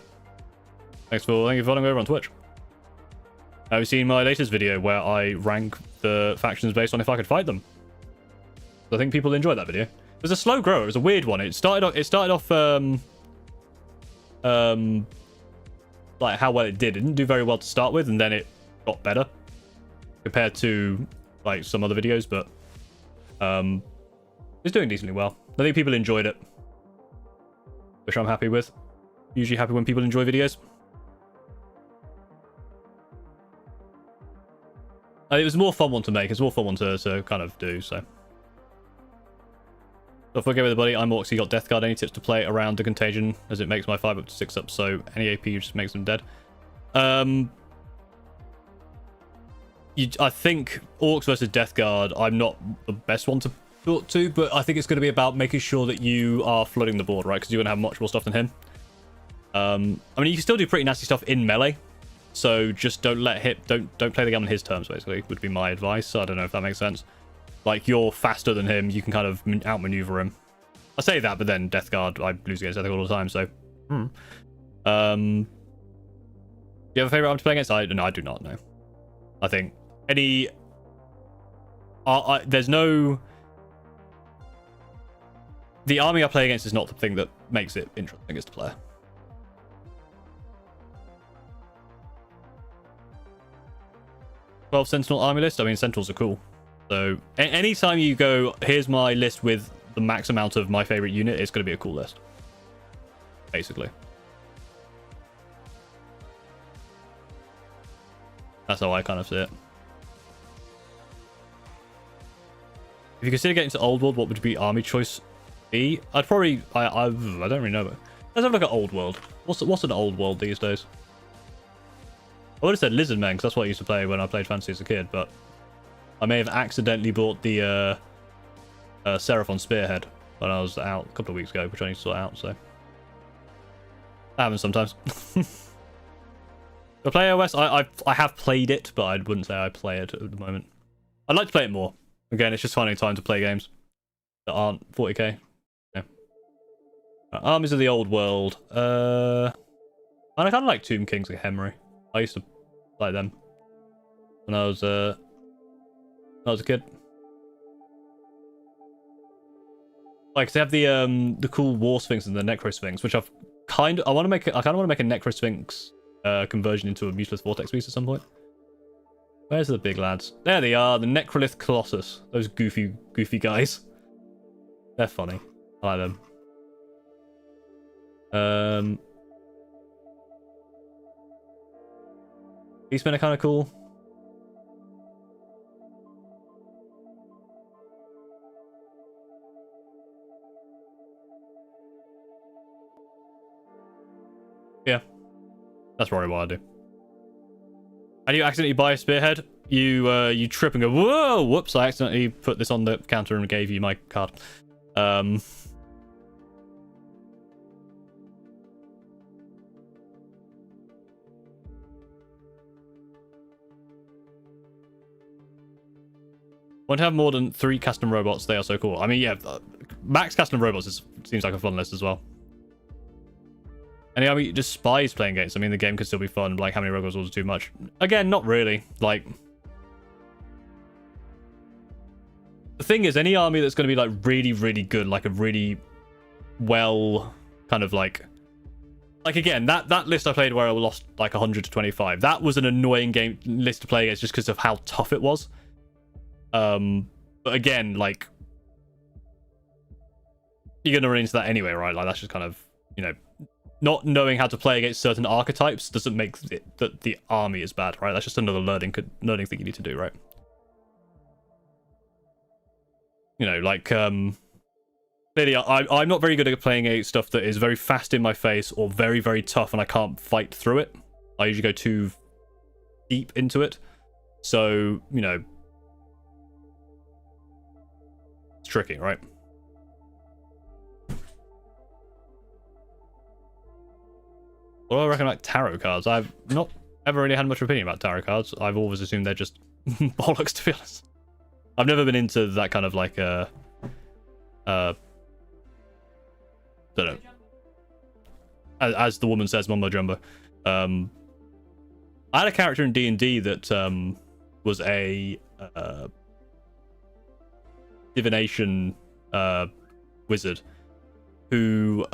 Thank you for following over on Twitch. Have you seen my latest video where I rank the factions based on if I could fight them? I think people enjoyed that video. It was a slow grower. It was a weird one. It started off like how well it did. It didn't do very well to start with, and then it got better compared to like some other videos, but it's doing decently well. I think people enjoyed it, which I'm happy with. Usually happy when people enjoy videos. It was a more fun one to make. It's a more fun one to kind of do, so. Don't forget with a buddy, I'm Orcs, got Death Guard. Any tips to play around the Contagion, as it makes my 5 up to 6 up, so any AP just makes them dead. I think Orcs versus Death Guard, I'm not the best one to talk to, but I think it's going to be about making sure that you are flooding the board, right? Because you're going to have much more stuff than him. I mean, you can still do pretty nasty stuff in melee, so just don't play the game on his terms, basically, would be my advice. I don't know if that makes sense. Like, you're faster than him, you can kind of outmaneuver him. I say that, but then Death Guard, I lose against Death Guard all the time, so. Do you have a favorite arm to play against? No, I do not know. I think any. There's no. The army I play against is not the thing that makes it interesting as to play. Well, Sentinel army list. I mean, Sentinels are cool. So anytime you go, here's my list with the max amount of my favorite unit, it's going to be a cool list. Basically. That's how I kind of see it. If you consider getting to Old World, what would be army choice be? I'd probably... I don't really know. But let's have a look at Old World. What's an Old World these days? I would have said Lizard Men, because that's what I used to play when I played Fantasy as a kid, but I may have accidentally bought the Seraphon Spearhead when I was out a couple of weeks ago, which I need to sort out, so. That happens sometimes. The play OS, I have played it, but I wouldn't say I play it at the moment. I'd like to play it more. Again, it's just finding time to play games that aren't 40k. Yeah. Armies of the Old World. And I kind of like Tomb Kings like Henry. I used to like them when I was a kid. Like they have the cool War Sphinx and the Necro Sphinx, which I kind of want to make a Necro Sphinx conversion into a Museless Vortex beast at some point. Where's the big lads? There they are, the Necrolith Colossus. Those goofy guys. They're funny. I like them. Beastmen are kind of cool. Yeah. That's probably what I do. And you accidentally buy a spearhead, you trip and go, whoa, whoops, I accidentally put this on the counter and gave you my card. Want to have more than 3 custom robots, they are so cool. I mean, yeah, max custom robots seems like a fun list as well. And I mean, just spies playing games. I mean, the game could still be fun. Like, how many robots was too much? Again, not really. Like, the thing is, any army that's going to be like really, really good, like a really well kind of like again, that list I played where I lost like 100 to 25. That was an annoying game list to play against just because of how tough it was. But again, like, you're going to run into that anyway, right? Like, that's just kind of, you know, not knowing how to play against certain archetypes doesn't make that the army is bad, right? That's just another learning thing you need to do, right? You know, like, clearly I'm not very good at playing stuff that is very fast in my face or very, very tough and I can't fight through it. I usually go too deep into it. So, you know, it's tricky, right? What do I reckon about tarot cards? I've not ever really had much opinion about tarot cards. I've always assumed they're just bollocks, to be honest. I've never been into that kind of like don't know. As the woman says, mumbo jumbo. I had a character in D&D that was a divination wizard who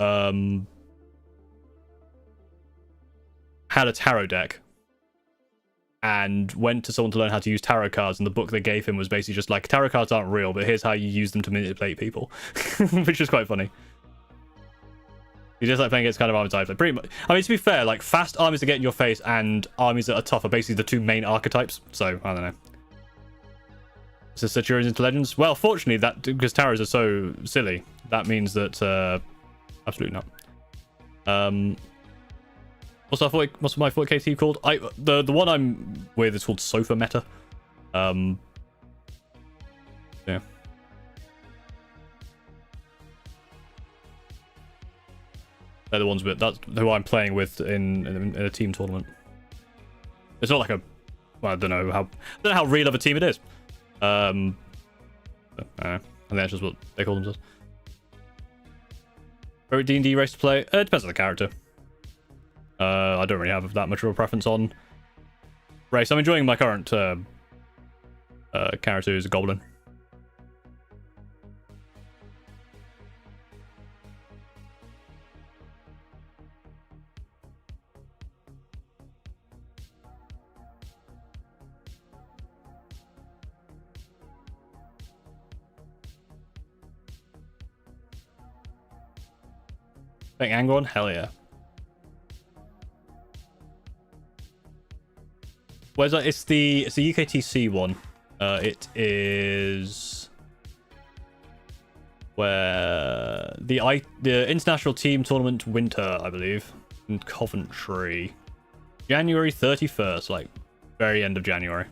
had a tarot deck and went to someone to learn how to use tarot cards, and the book they gave him was basically just like, tarot cards aren't real, but here's how you use them to manipulate people. Which is quite funny. You just like playing against kind of army types. Like, pretty much, I mean, to be fair, like, fast armies that get in your face and armies that are tough are basically the 2 main archetypes, so I don't know. So Centurions into Legends? Well, fortunately, that because tarots are so silly, that means that absolutely not. What's my 40k team called? The one I'm with is called Sofa Meta. Yeah. They're the ones that's who I'm playing with in a team tournament. It's not like a, well, I don't know how real of a team it is. I think that's just what they call themselves. Favorite D&D race to play? It depends on the character. I don't really have that much of a preference on race. I'm enjoying my current character, who's a goblin. Think Angron? Hell yeah. Where's that? It's the UKTC one. It is where the international team tournament winter, I believe, in Coventry. January 31st, like very end of January.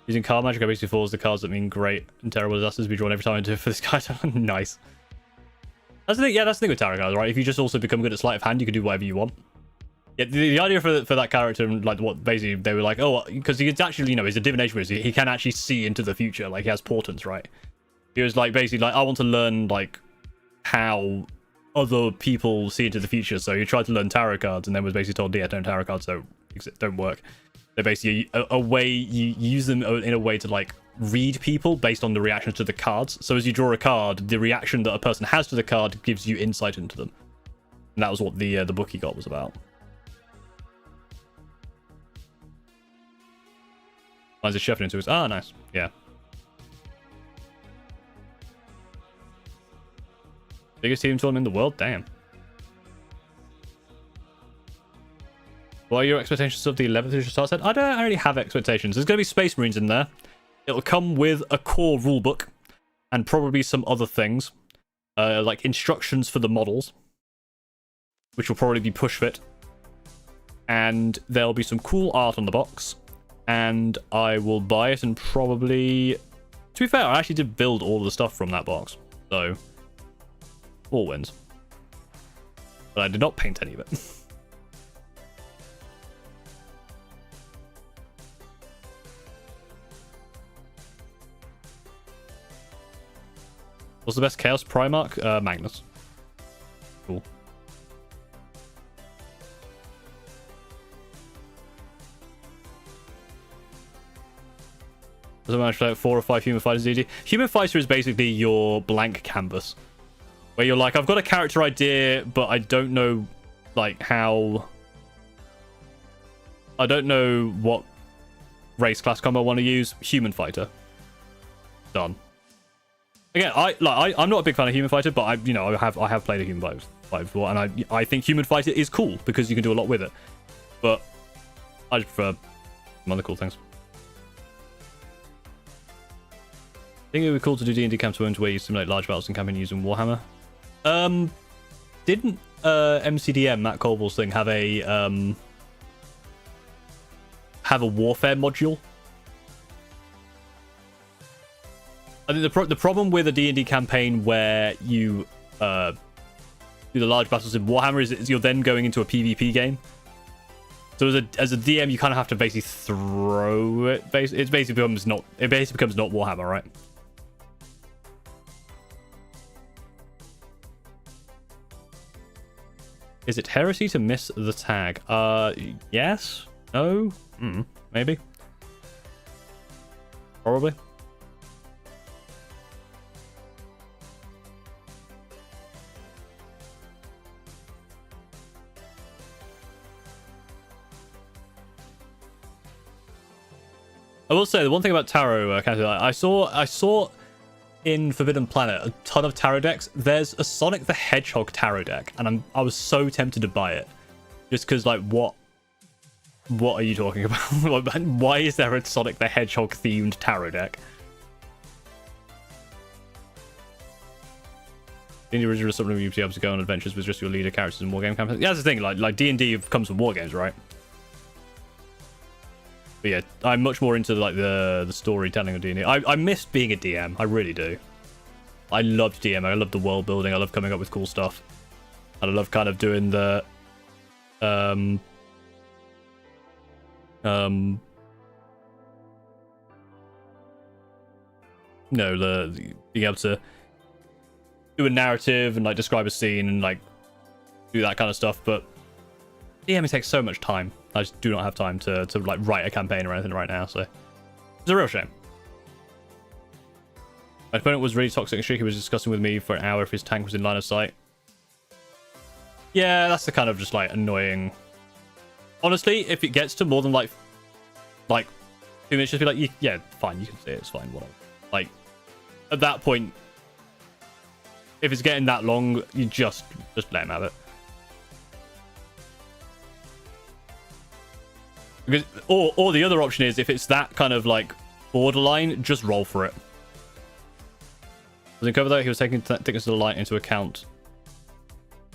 Using card magic, I basically follows the cards that mean great and terrible disasters be drawn every time I do it for this guy. Nice. That's the thing, yeah, that's the thing with tarot cards, right? If you just also become good at sleight of hand, you can do whatever you want. Yeah, the idea for that character, like what basically they were like, oh, because he's actually, you know, he's a divination wizard. He can actually see into the future, like he has portents, right? He was like basically like, I want to learn like how other people see into the future. So he tried to learn tarot cards, and then was basically told, yeah, don't tarot cards don't work. They're basically a way you use them in a way to like read people based on the reactions to the cards. So as you draw a card, the reaction that a person has to the card gives you insight into them. And that was what the book he got was about. Mine's a chef into his. Ah, nice. Yeah. Biggest team tournament in the world? Damn. What are your expectations of the 11th edition start set? I don't really have expectations. There's going to be Space Marines in there. It'll come with a core rulebook and probably some other things. Like instructions for the models, which will probably be push fit. And there'll be some cool art on the box. And I will buy it and probably... To be fair, I actually did build all the stuff from that box. So, all wins. But I did not paint any of it. What's the best Chaos Primarch? Magnus. Cool. Does it manage to like 4 or 5 human fighters easy? Human fighter is basically your blank canvas, where you're like, I've got a character idea, but I don't know like how. I don't know what race class combo I want to use. Human fighter. Done. Again, I'm not a big fan of human fighter, but I have played a human fighter before, and I think human fighter is cool because you can do a lot with it. But I just prefer some other cool things. I think it would be cool to do D&D camps where you simulate large battles and campaign using Warhammer. Didn't MCDM Matt Colville's thing have a warfare module? I think the problem with a D&D campaign where you do the large battles in Warhammer is you're then going into a PvP game. So as a DM, you kind of have to basically throw it. It basically becomes not Warhammer, right? Is it heresy to miss the tag? Yes? No? Maybe? Probably? I will say the one thing about tarot, I saw in Forbidden Planet a ton of tarot decks. There's a Sonic the Hedgehog tarot deck, and I was so tempted to buy it, just because like what are you talking about? Why is there a Sonic the Hedgehog themed tarot deck? The original was something you'd be able to go on adventures with just your leader characters in wargame campaigns. Yeah, that's the thing. Like D&D comes from wargames, right? But yeah, I'm much more into like the storytelling of D&D. I miss being a DM. I really do. I loved DM. I love the world building. I love coming up with cool stuff. And I love kind of doing the being able to do a narrative and like describe a scene and like do that kind of stuff. But DMing takes so much time. I just do not have time to like write a campaign or anything right now, so it's a real shame. My opponent was really toxic and streaky. He was discussing with me for an hour if his tank was in line of sight. Yeah, that's the kind of just like annoying. Honestly, if it gets to more than like 2 minutes, just be like, yeah, fine, you can say it's fine, whatever. Like at that point, if it's getting that long, you just let him have it. Because, or the other option is if it's that kind of like borderline, just roll for it. Was in cover though, he was taking thickness of the light into account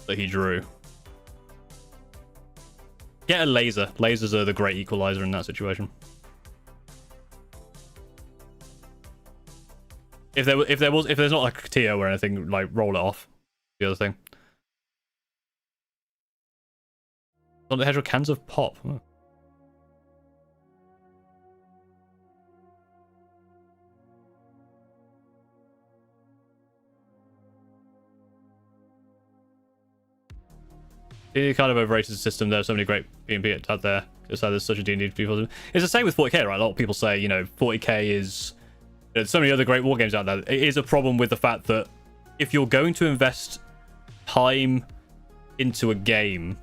that he drew. Get a laser. Lasers are the great equalizer in that situation. If there's not like a TO or anything, like roll it off. The other thing. On the hedgehog cans of pop. Oh. It's kind of overrated system. There's so many great PvP out there. Just how there's such a D&D people. It's the same with 40k, right? A lot of people say, you know, 40k is... There's so many other great war games out there. It is a problem with the fact that if you're going to invest time into a game,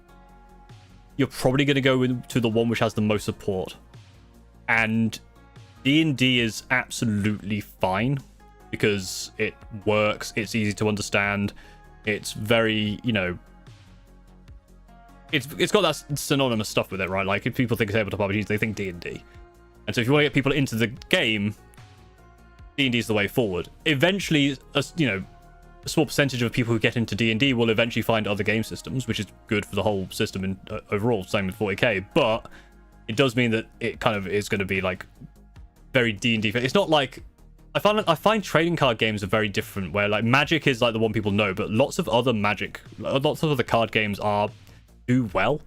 you're probably going to go to the one which has the most support. And D&D is absolutely fine because it works. It's easy to understand. It's very, you know... It's got that synonymous stuff with it, right? Like, if people think of tabletop RPGs, they think D&D. And so if you want to get people into the game, D&D is the way forward. Eventually, you know, a small percentage of people who get into D&D will eventually find other game systems, which is good for the whole system and overall. Same with 40k, but it does mean that it kind of is going to be like very D&D. It's not like I find trading card games are very different. Where like Magic is like the one people know, but lots of other card games do well.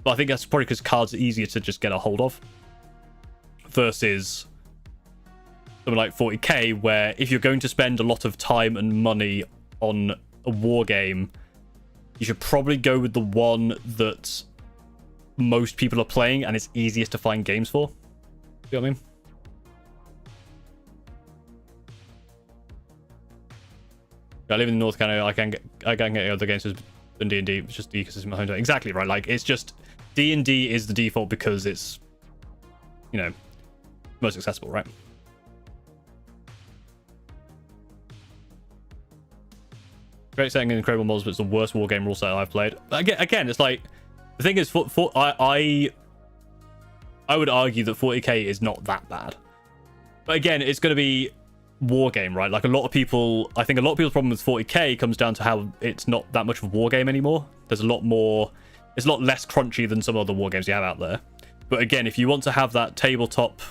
But I think that's probably because cards are easier to just get a hold of versus something like 40k, where if you're going to spend a lot of time and money on a war game, you should probably go with the one that most people are playing and it's easiest to find games for. You know what I mean? I live in North Carolina. I can get other games than D&D. It's just the ecosystem behind it. Exactly right. Like, it's just D&D is the default because it's, you know, most accessible, right? Great setting and incredible models, but it's the worst war game rule set I've played. Again, it's like the thing is, I would argue that 40k is not that bad, but again, it's going to be war game, right? Like I think a lot of people's problem with 40k comes down to how it's not that much of a war game anymore. It's a lot less crunchy than some other war games you have out there. But again, if you want to have that tabletop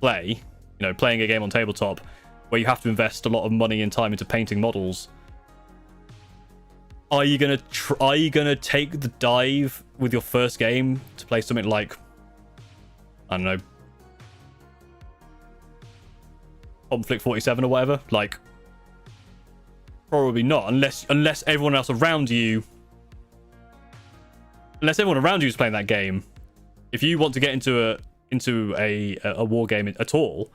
play, you know, playing a game on tabletop where you have to invest a lot of money and time into painting models, are you gonna take the dive with your first game to play something like, I don't know, Conflict 47 or whatever? Like, probably not, unless everyone else around you, is playing that game. If you want to get into a war game at all,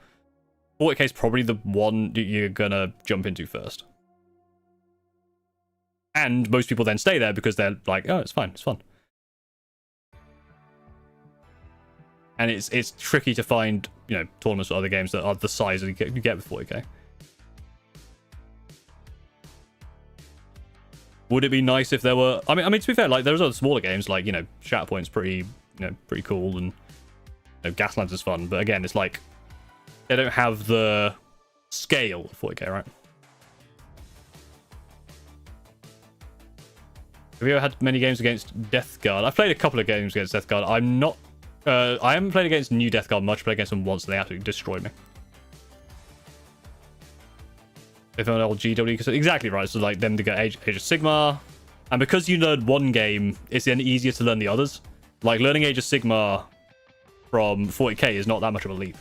40k is probably the one that you're gonna jump into first. And most people then stay there because they're like, oh, it's fine, it's fun. And it's tricky to find, you know, tournaments or other games that are the size that you get with 40k. Would it be nice if there were... I mean, to be fair, like, there's other smaller games, like, you know, Shatterpoint's pretty cool, and, you know, Gaslands is fun. But again, it's like, they don't have the scale of 40k, right? Have you ever had many games against Death Guard? I've played a couple of games against Death Guard. I haven't played against New Death Guard much. I played against them once and they absolutely destroyed me. If an old GW, exactly right. So like them to get Age of Sigmar, and because you learn one game, it's then easier to learn the others. Like learning Age of Sigmar from 40k is not that much of a leap.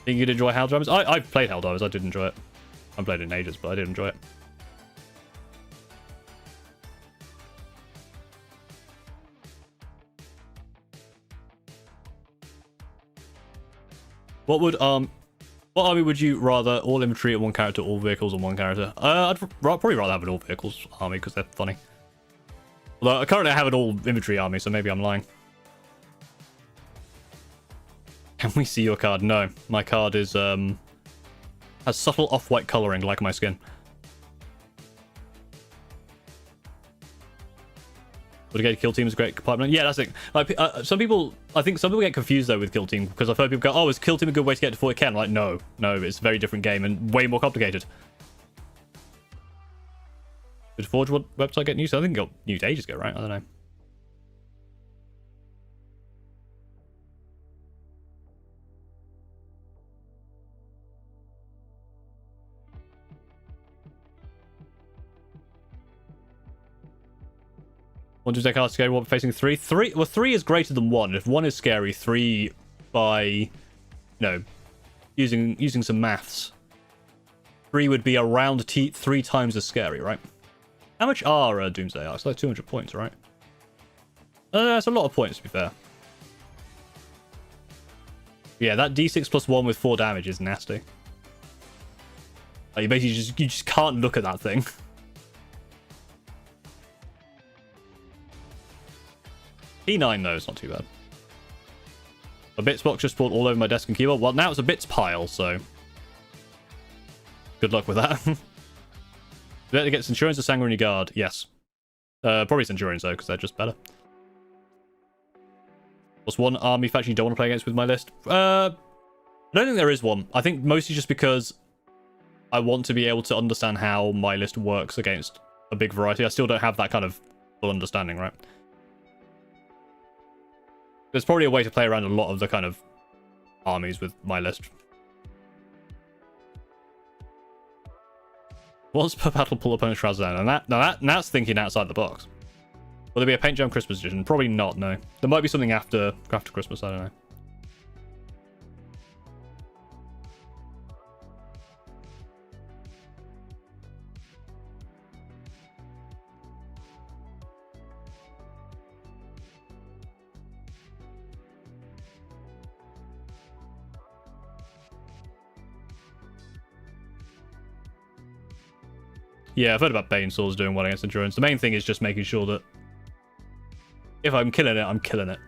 Think you'd enjoy Helldivers? I've played Helldivers. I did enjoy it. I haven't played it in ages, but I did enjoy it. What army would you rather? All infantry at one character, all vehicles on one character? I'd probably rather have an all vehicles army because they're funny. Although I currently have an all infantry army, so maybe I'm lying. Can we see your card? No, my card is has subtle off-white coloring like my skin. Would a kill team is a great compartment? Yeah, that's it. Like I think some people get confused though with kill team because I've heard people go, "Oh, is kill team a good way to get to 40k?" I'm like, no, it's a very different game and way more complicated. Did Forge website get used? I think it got used ages ago, right? I don't know. One to take out scary one facing three. Well, 3 is greater than 1. If 1 is scary, 3 by, you know, using some maths, 3 would be around 3 times as scary, right? How much are Doomsday Arcs? Like 200 points, right? That's a lot of points, to be fair. Yeah, that D6 plus 1 with 4 damage is nasty. Like, you basically just can't look at that thing. P9 though, it's not too bad. A bits box just spawned all over my desk and keyboard. Well, now it's a bits pile, so good luck with that. Better get Centurions or Sanguinary Guard? Yes. Probably Centurions though, because they're just better. What's one army faction you don't want to play against with my list? I don't think there is one. I think mostly just because I want to be able to understand how my list works against a big variety. I still don't have that kind of full understanding, right? There's probably a way to play around a lot of the kind of armies with my list. Once per battle, pull opponent's trousers down. And that's thinking outside the box. Will there be a Paint Jam Christmas edition? Probably not, no. There might be something after Christmas, I don't know. Yeah, I've heard about Bane Swords doing well against Endurance. The main thing is just making sure that if I'm killing it, I'm killing it.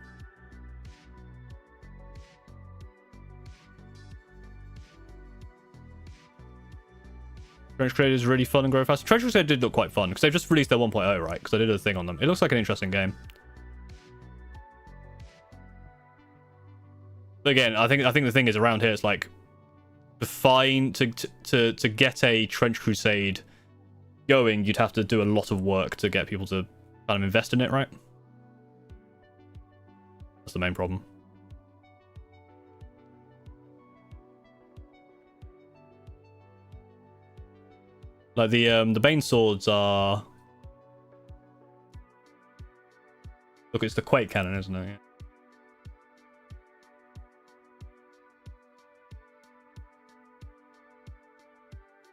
Trench Crusade is really fun and grow fast. Trench Crusade did look quite fun, because they've just released their 1.0, right? Because I did a thing on them. It looks like an interesting game. But again, I think the thing is around here, it's like to get a Trench Crusade going, you'd have to do a lot of work to get people to kind of invest in it, right? That's the main problem. Like the Bane Swords are... Look, it's the Quake cannon, isn't it?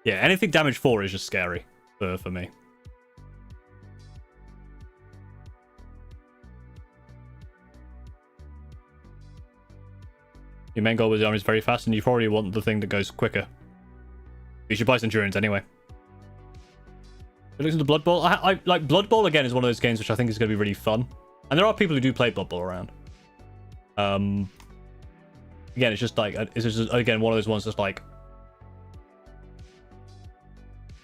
Yeah, anything damage 4 is just scary for me. Your main goal with the army is very fast, and you probably want the thing that goes quicker. You should buy Centurions anyway. It looks into Blood Bowl. I like Blood Bowl again is one of those games which I think is going to be really fun, and there are people who do play Blood Bowl around. Again, it's just like it's just again one of those ones that's like,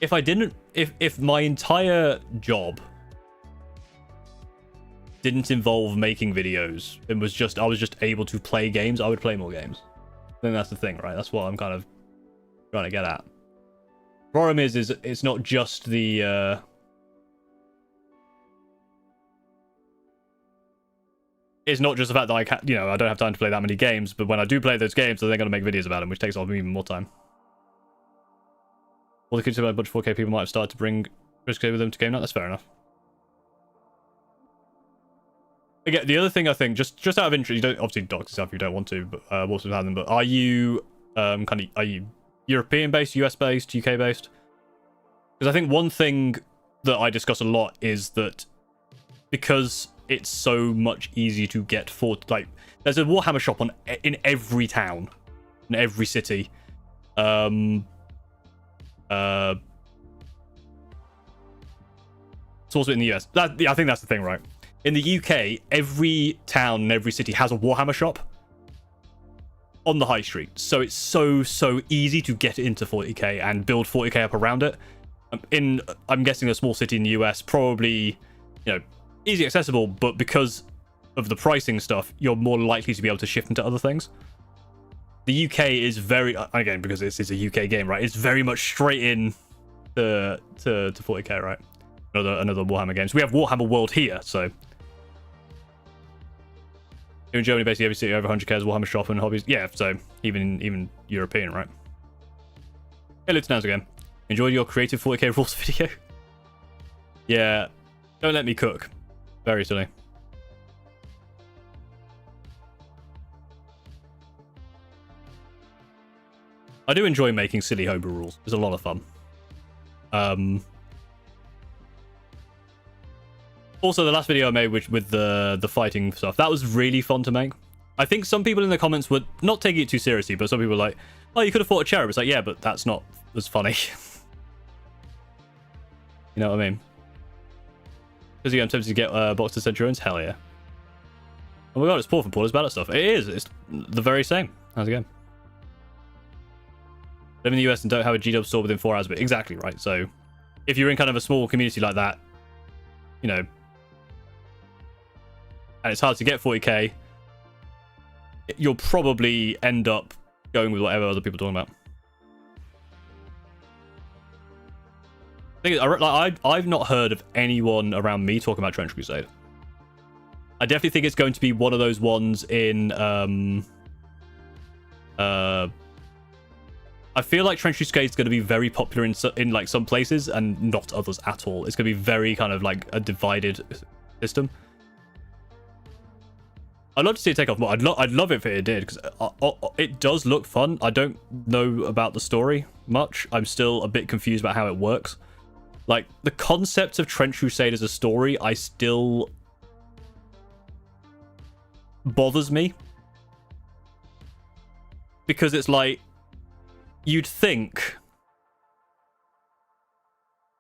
if my entire job didn't involve making videos, I was just able to play games, I would play more games. Then that's the thing, right? That's what I'm kind of trying to get at. The problem is it's not just the it's not just the fact that I don't have time to play that many games, but when I do play those games, then they're going to make videos about them, which takes off even more time. All the kids about a bunch of 4K people might have started to bring Chris with them to game night. That's fair enough. Again, the other thing I think, just out of interest, you don't obviously dox yourself if you don't want to, but also have them. But are you are you European based, US based, UK based? Because I think one thing that I discuss a lot is that because it's so much easier to get there's a Warhammer shop in every town, in every city. It's also in the US. I think that's the thing, right? In the UK, every town and every city has a Warhammer shop on the high street. So it's so easy to get into 40k and build 40k up around it. I'm guessing a small city in the US, probably, easy accessible, but because of the pricing stuff, you're more likely to be able to shift into other things. The UK is very, again, because this is a UK game, right? It's very much straight in to 40k, right? another Warhammer games. We have Warhammer World here, so. In Germany, basically every city over 100k has Warhammer shop and hobbies. Yeah, so even European, right? Hey, let's announce again. Enjoyed your creative 40k rules video. Yeah, don't let me cook. Very silly. I do enjoy making silly homebrew rules. It's a lot of fun. Also, the last video I made with the fighting stuff, that was really fun to make. I think some people in the comments were not taking it too seriously, but some people were like, oh, you could have fought a cherub. It's like, yeah, but that's not as funny. You know what I mean? Because I'm tempted to get Box of Centurions. Hell yeah. Oh my god, it's Paul from Paul. It's about that stuff. It is. It's the very same. How's it going? Live in the US and don't have a G-Dub store within 4 hours, but exactly right. So if you're in kind of a small community like that, you know, and it's hard to get 40k, you'll probably end up going with whatever other people are talking about. I've not heard of anyone around me talking about Trench Crusade. I definitely think it's going to be one of those ones in I feel like Trench Crusade is going to be very popular in like some places and not others at all. It's going to be very kind of like a divided system. I'd love to see it take off more. I'd love it if it did, because it does look fun. I don't know about the story much. I'm still a bit confused about how it works. Like, the concept of Trench Crusade as a story, I still bothers me. Because it's like, you'd think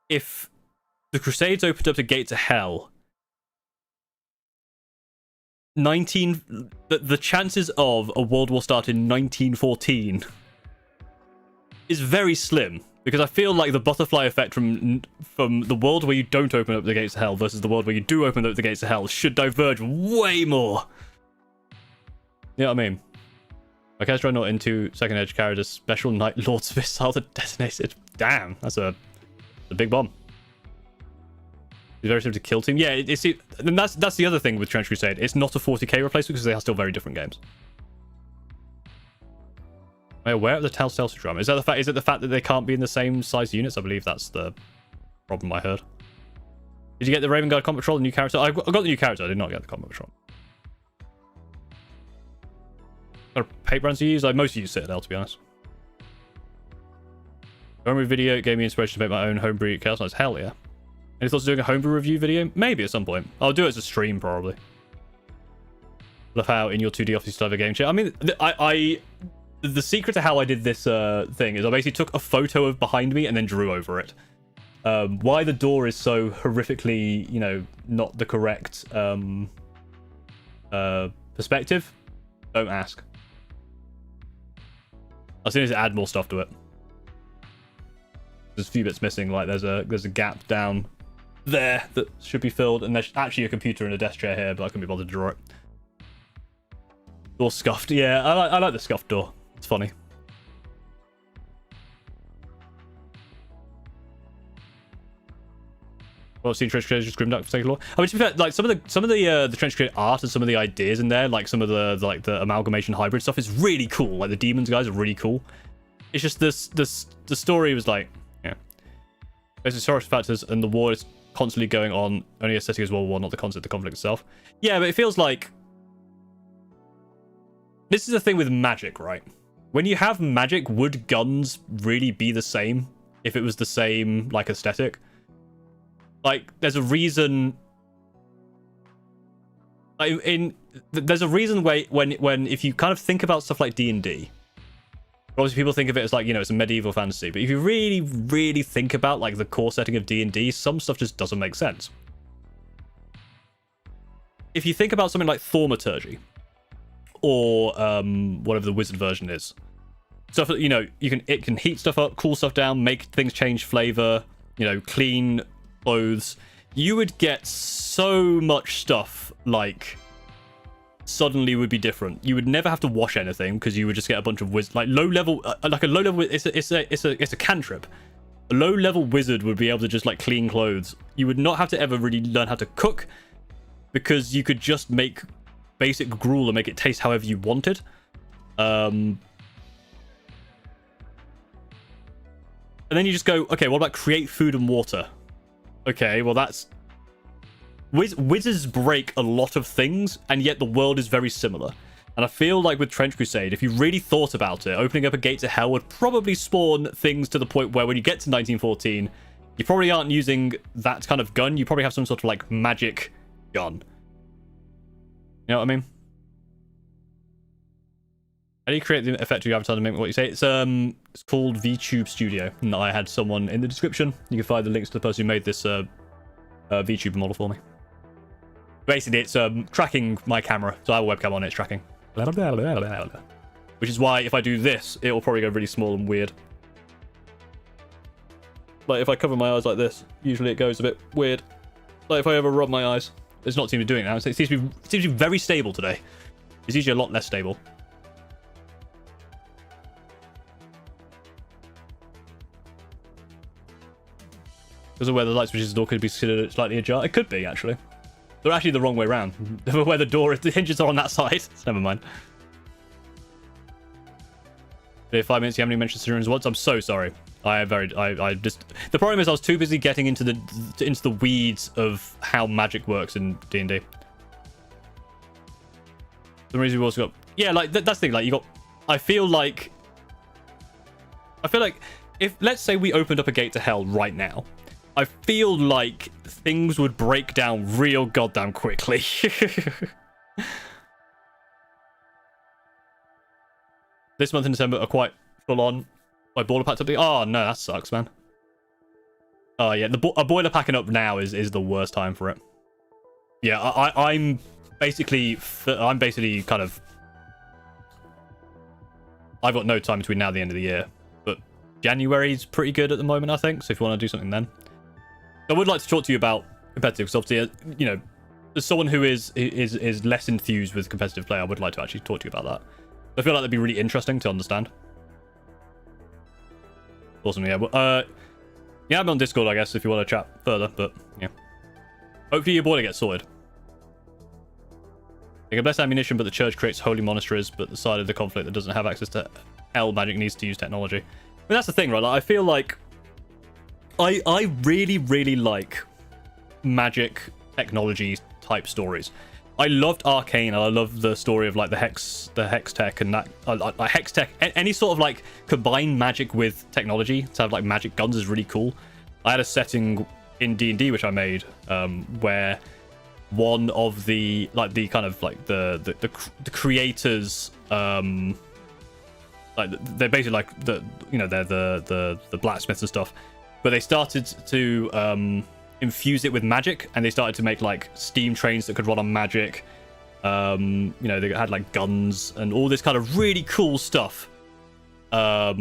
if the Crusades opened up the gates of hell, the chances of a world war start in 1914 is very slim, because I feel like the butterfly effect from the world where you don't open up the gates of hell versus the world where you do open up the gates of hell should diverge way more. You know what I mean? My character draw not into second edge carried a special Night Lord's missile that detonated. Damn, that's a big bomb. It's very similar to Kill Team. Yeah, and that's the other thing with Trench Crusade. It's not a 40k replacement because they are still very different games. Am I aware of the Telltale drama? Is that the fact? Is it the fact that they can't be in the same size units? I believe that's the problem I heard. Did you get the Raven Guard combat patrol, the new character? I got the new character. I did not get the combat patrol. Got a paint brands to use? I mostly use Citadel, to be honest. Homebrew video gave me inspiration to make my own homebrew Chaos Knights. Hell yeah. Any thoughts of doing a homebrew review video? Maybe at some point. I'll do it as a stream, probably. Love how in your 2D office you still have a game chat. I mean, the secret to how I did this thing is I basically took a photo of behind me and then drew over it. Why the door is so horrifically, you know, not the correct perspective, don't ask. As soon as I add more stuff to it, there's a few bits missing. Like there's a gap down there that should be filled, and there's actually a computer and a desk chair here, but I couldn't be bothered to draw it. Door scuffed. Yeah, I like the scuffed door. It's funny. Well, I've seen Trench Crusade just Grimdark for taking law. I mean, to be fair, like some of the Trench Crusade art and some of the ideas in there, like some of the amalgamation hybrid stuff, is really cool. Like the demons guys are really cool. It's just the story was like, yeah, there's historical factors and the war is constantly going on. Only aesthetic as World War, not the concept, the conflict itself. Yeah, but it feels like this is the thing with magic, right? When you have magic, would guns really be the same if it was the same like aesthetic? Like, there's a reason. Like, there's a reason when if you kind of think about stuff like D&D, obviously people think of it as like, you know, it's a medieval fantasy, but if you really think about like the core setting of D&D, some stuff just doesn't make sense. If you think about something like thaumaturgy, or whatever the wizard version is, stuff that, you know, it can heat stuff up, cool stuff down, make things change flavor, you know, clean clothes, you would get so much stuff like suddenly would be different. You would never have to wash anything because you would just get a bunch of like low level, like a low level. It's a cantrip. A low-level wizard would be able to just like clean clothes. You would not have to ever really learn how to cook, because you could just make basic gruel and make it taste however you wanted. And then you just go, okay, what about create food and water? Okay, well that's... Wizards break a lot of things, and yet the world is very similar. And I feel like with Trench Crusade, if you really thought about it, opening up a gate to hell would probably spawn things to the point where when you get to 1914, you probably aren't using that kind of gun. You probably have some sort of like magic gun. You know what I mean? How do you create the effect of your avatar to make what you say? It's called VTube Studio, and I had someone in the description. You can find the links to the person who made this VTuber model for me. Basically, it's tracking my camera, so I have a webcam on it, it's tracking. Which is why if I do this, it will probably go really small and weird. Like if I cover my eyes like this, usually it goes a bit weird. Like if I ever rub my eyes, it's not seem to be doing it now. It seems to be very stable today. It's usually a lot less stable. Because of where the light switches door could be considered slightly ajar. It could be, actually. They're actually the wrong way around. Where the hinges are on that side. Never mind. In 5 minutes, you haven't even mentioned Syrians once. I'm so sorry. I just... The problem is I was too busy getting into the weeds of how magic works in D&D. The reason we've also got... Yeah, like, that's the thing. Like, you got... I feel like if, let's say we opened up a gate to hell right now, I feel like things would break down real goddamn quickly. This month in December are quite full on. My boiler packed up. Oh no, that sucks, man. Oh yeah, a boiler packing up now is the worst time for it. Yeah, I'm basically kind of... I've got no time between now and the end of the year, but January's pretty good at the moment, I think. So if you want to do something then. I would like to talk to you about competitive, because obviously, you know, as someone who is less enthused with competitive play, I would like to actually talk to you about that. I feel like that'd be really interesting to understand. Awesome, yeah. Well, yeah, I'm on Discord, I guess, if you want to chat further, but yeah. Hopefully your boiler gets sorted. They can bless ammunition, but the church creates holy monasteries, but the side of the conflict that doesn't have access to hell magic needs to use technology. I mean, that's the thing, right? Like, I feel like I really, really like magic technology type stories. I loved Arcane, and I love the story of like the hex tech and that hex tech. Any sort of like combined magic with technology to have like magic guns is really cool. I had a setting in D&D which I made where one of the kind of like the creators like they're basically like they're the blacksmiths and stuff. But they started to infuse it with magic, and they started to make like steam trains that could run on magic. You know, they had like guns and all this kind of really cool stuff. But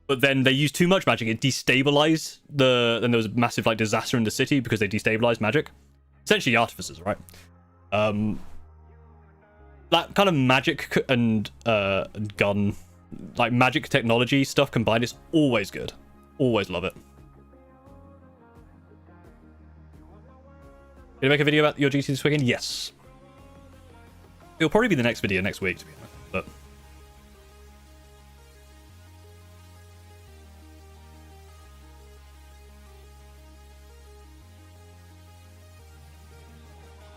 then they used too much magic. It destabilized then there was a massive like disaster in the city because they destabilized magic. Essentially artificers, right? That kind of magic and gun, like magic technology stuff combined is always good. Always love it. Did you make a video about your GT this weekend? Yes. It'll probably be the next video next week, to be honest.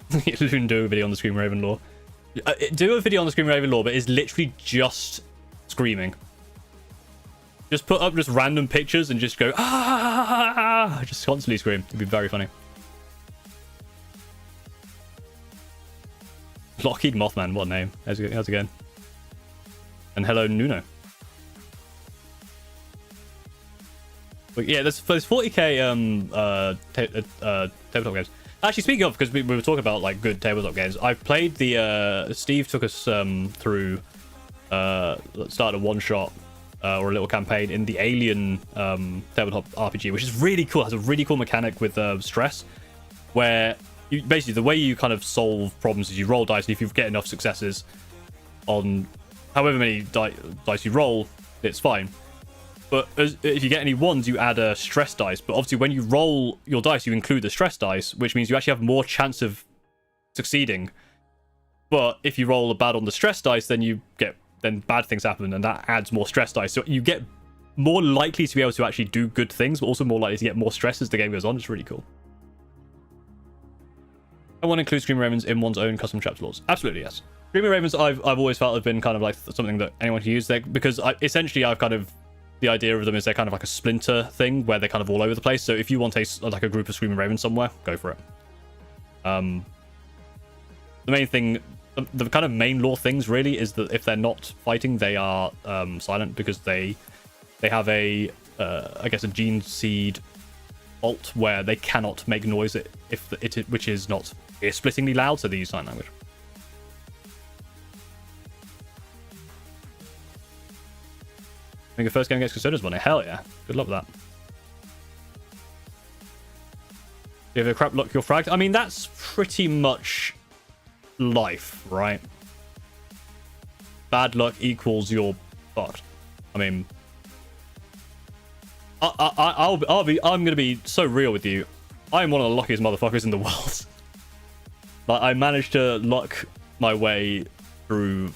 But do a video on the Scream Raven lore. Do a video on the Scream Raven lore, but it's literally just screaming. Just put up just random pictures and just go ah, just constantly scream. It'd be very funny. Lockheed Mothman, what a name. How's it going? And hello, Nuno. But yeah, there's 40k tabletop games. Actually, speaking of, because we were talking about like good tabletop games, I've played the Steve took us through started a one-shot or a little campaign in the Alien tabletop RPG, which is really cool. It has a really cool mechanic with stress, where you basically the way you kind of solve problems is you roll dice, and if you get enough successes on however many dice you roll, it's fine. But if you get any ones, you add a stress dice. But obviously, when you roll your dice, you include the stress dice, which means you actually have more chance of succeeding. But if you roll a bad on the stress dice, then bad things happen, and that adds more stress dice. So you get more likely to be able to actually do good things, but also more likely to get more stress as the game goes on. It's really cool. I want to include Screaming Ravens in one's own custom chapter laws. Absolutely, yes. Screaming Ravens, I've always felt have been kind of like something that anyone can use there, because essentially I've kind of, the idea of them is they're kind of like a splinter thing where they're kind of all over the place. So if you want like a group of Screaming Ravens somewhere, go for it. The main thing, the kind of main lore things really is that if they're not fighting, they are silent, because they have I guess a gene seed fault where they cannot make noise which is not ear-splittingly loud, so they use sign language. I think the first game against Crusaders won it. Hell yeah. Good luck with that. If a crap luck, you're fragged. I mean, that's pretty much life, right? Bad luck equals you're fucked. I mean, I'm gonna be so real with you. I am one of the luckiest motherfuckers in the world. Like, I managed to luck my way through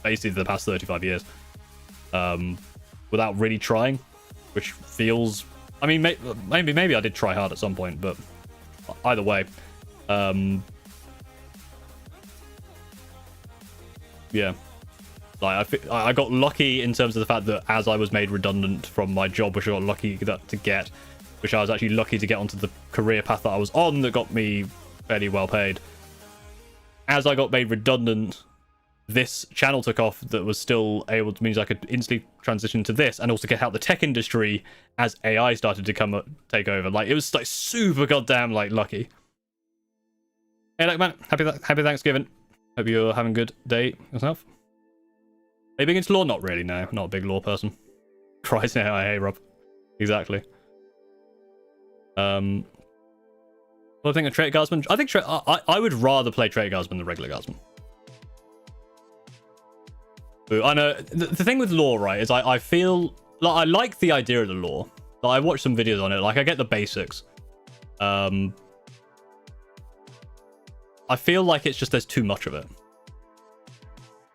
basically the past 35 years. Without really trying, which feels, I mean, maybe I did try hard at some point, but either way, yeah, like I got lucky in terms of the fact that as I was made redundant from my job, which I got lucky to get, which I was actually lucky to get onto the career path that I was on that got me fairly well paid. As I got made redundant, this channel took off that was still able to means I could instantly transition to this and also get out the tech industry as AI started to take over. Like, it was like super goddamn like lucky. Hey, like, man, happy Thanksgiving. Hope you're having a good day yourself. Are you big into lore? Not really, no. Not a big lore person. Christ, no, hey, Rob. Exactly. What do I think of Traitor Guardsman? I think I would rather play Traitor Guardsman than regular Guardsman. I know the thing with lore, right, is I feel like I like the idea of the lore. Like, I watched some videos on it. Like, I get the basics. I feel like it's just there's too much of it,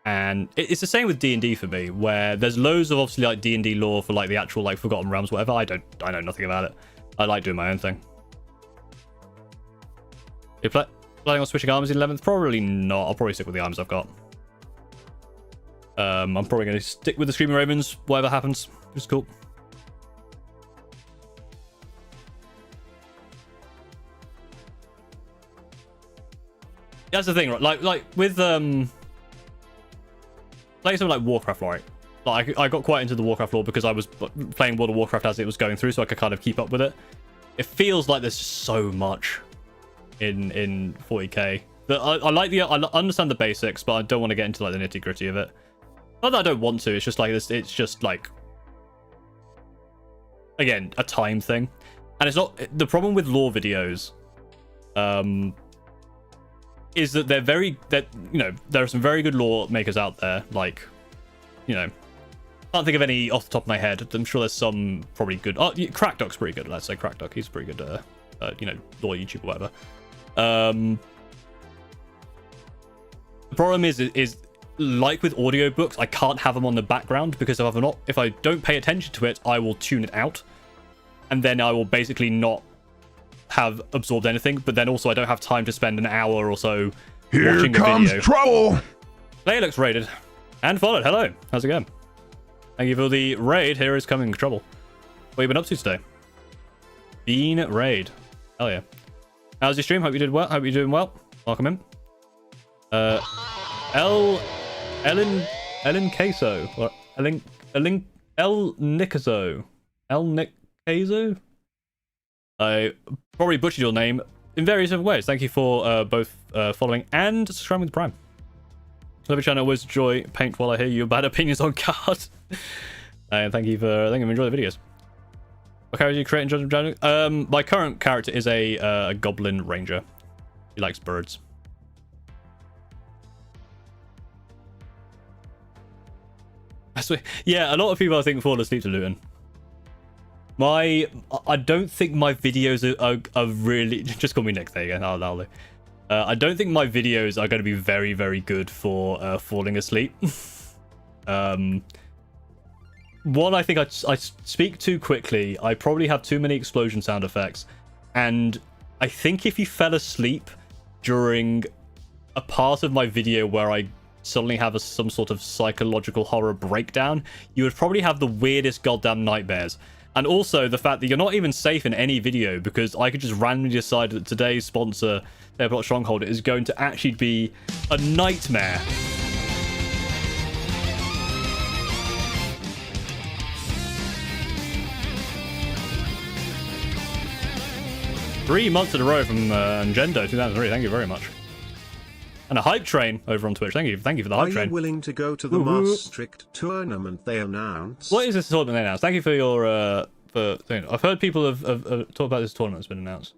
and it's the same with D&D for me, where there's loads of obviously like D&D lore for like the actual like Forgotten Realms, whatever. I know nothing about it. I like doing my own thing. You planning on switching arms in 11th? Probably not. I'll probably stick with the arms I've got. I'm probably going to stick with the Screaming Ravens, whatever happens. It's cool. That's the thing, right? Like with playing something like Warcraft lore. Like, I got quite into the Warcraft lore because I was playing World of Warcraft as it was going through, so I could kind of keep up with it. It feels like there's so much in 40k that I understand the basics, but I don't want to get into like the nitty gritty of it. Not that I don't want to, it's just like this, it's just like, again, a time thing. And it's not, the problem with lore videos is that you know, there are some very good lore makers out there, like, you know, can't think of any off the top of my head. I'm sure there's some probably good. Oh, Crackduck's pretty good. Let's say Crackduck, he's pretty good, you know, lore YouTube or whatever. The problem is like with audiobooks, I can't have them on the background, because if I don't pay attention to it, I will tune it out, and then I will basically not have absorbed anything. But then also I don't have time to spend an hour or so watching a video. Here comes trouble. Laylox raided and followed. Hello, how's it going? Thank you for the raid. Here is coming trouble. What have you been up to today? Bean raid. Hell yeah. How's your stream? Hope you did well. Hope you're doing well. Welcome in. Ellen Queso, or El Nicazo. I probably butchered your name in various different ways. Thank you for both following and subscribing with Prime. Love your channel. Always enjoy paint while I hear your bad opinions on cards. And thank you for enjoying the videos. What character are you creating, Judgment Dragon? My current character is a goblin ranger. He likes birds. Yeah, a lot of people I think fall asleep to Luton. I don't think my videos are really... Just call me Nick, there you go. That'll do. I don't think my videos are going to be very, very good for falling asleep. One, I think I speak too quickly. I probably have too many explosion sound effects. And I think if you fell asleep during a part of my video where I suddenly have some sort of psychological horror breakdown, you would probably have the weirdest goddamn nightmares. And also the fact that you're not even safe in any video, because I could just randomly decide that today's sponsor, Airport Stronghold, is going to actually be a nightmare. Three months in a row from Ngendo 2003. Thank you very much. And a hype train over on Twitch. Thank you for the hype train. Are you willing to go to the Maastricht tournament they announced? What is this tournament they announced? Thank you for your thing. I've heard people have talked about this tournament that's been announced.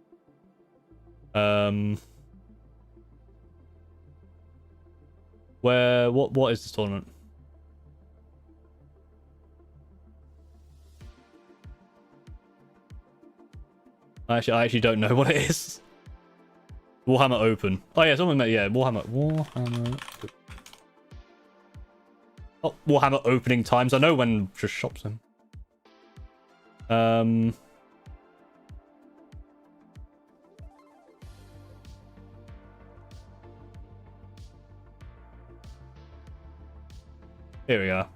What is this tournament? I actually don't know what it is. Warhammer Open. Oh yeah, someone met. Yeah, Warhammer. Oh, Warhammer opening times. I know when just shops them. Here we are.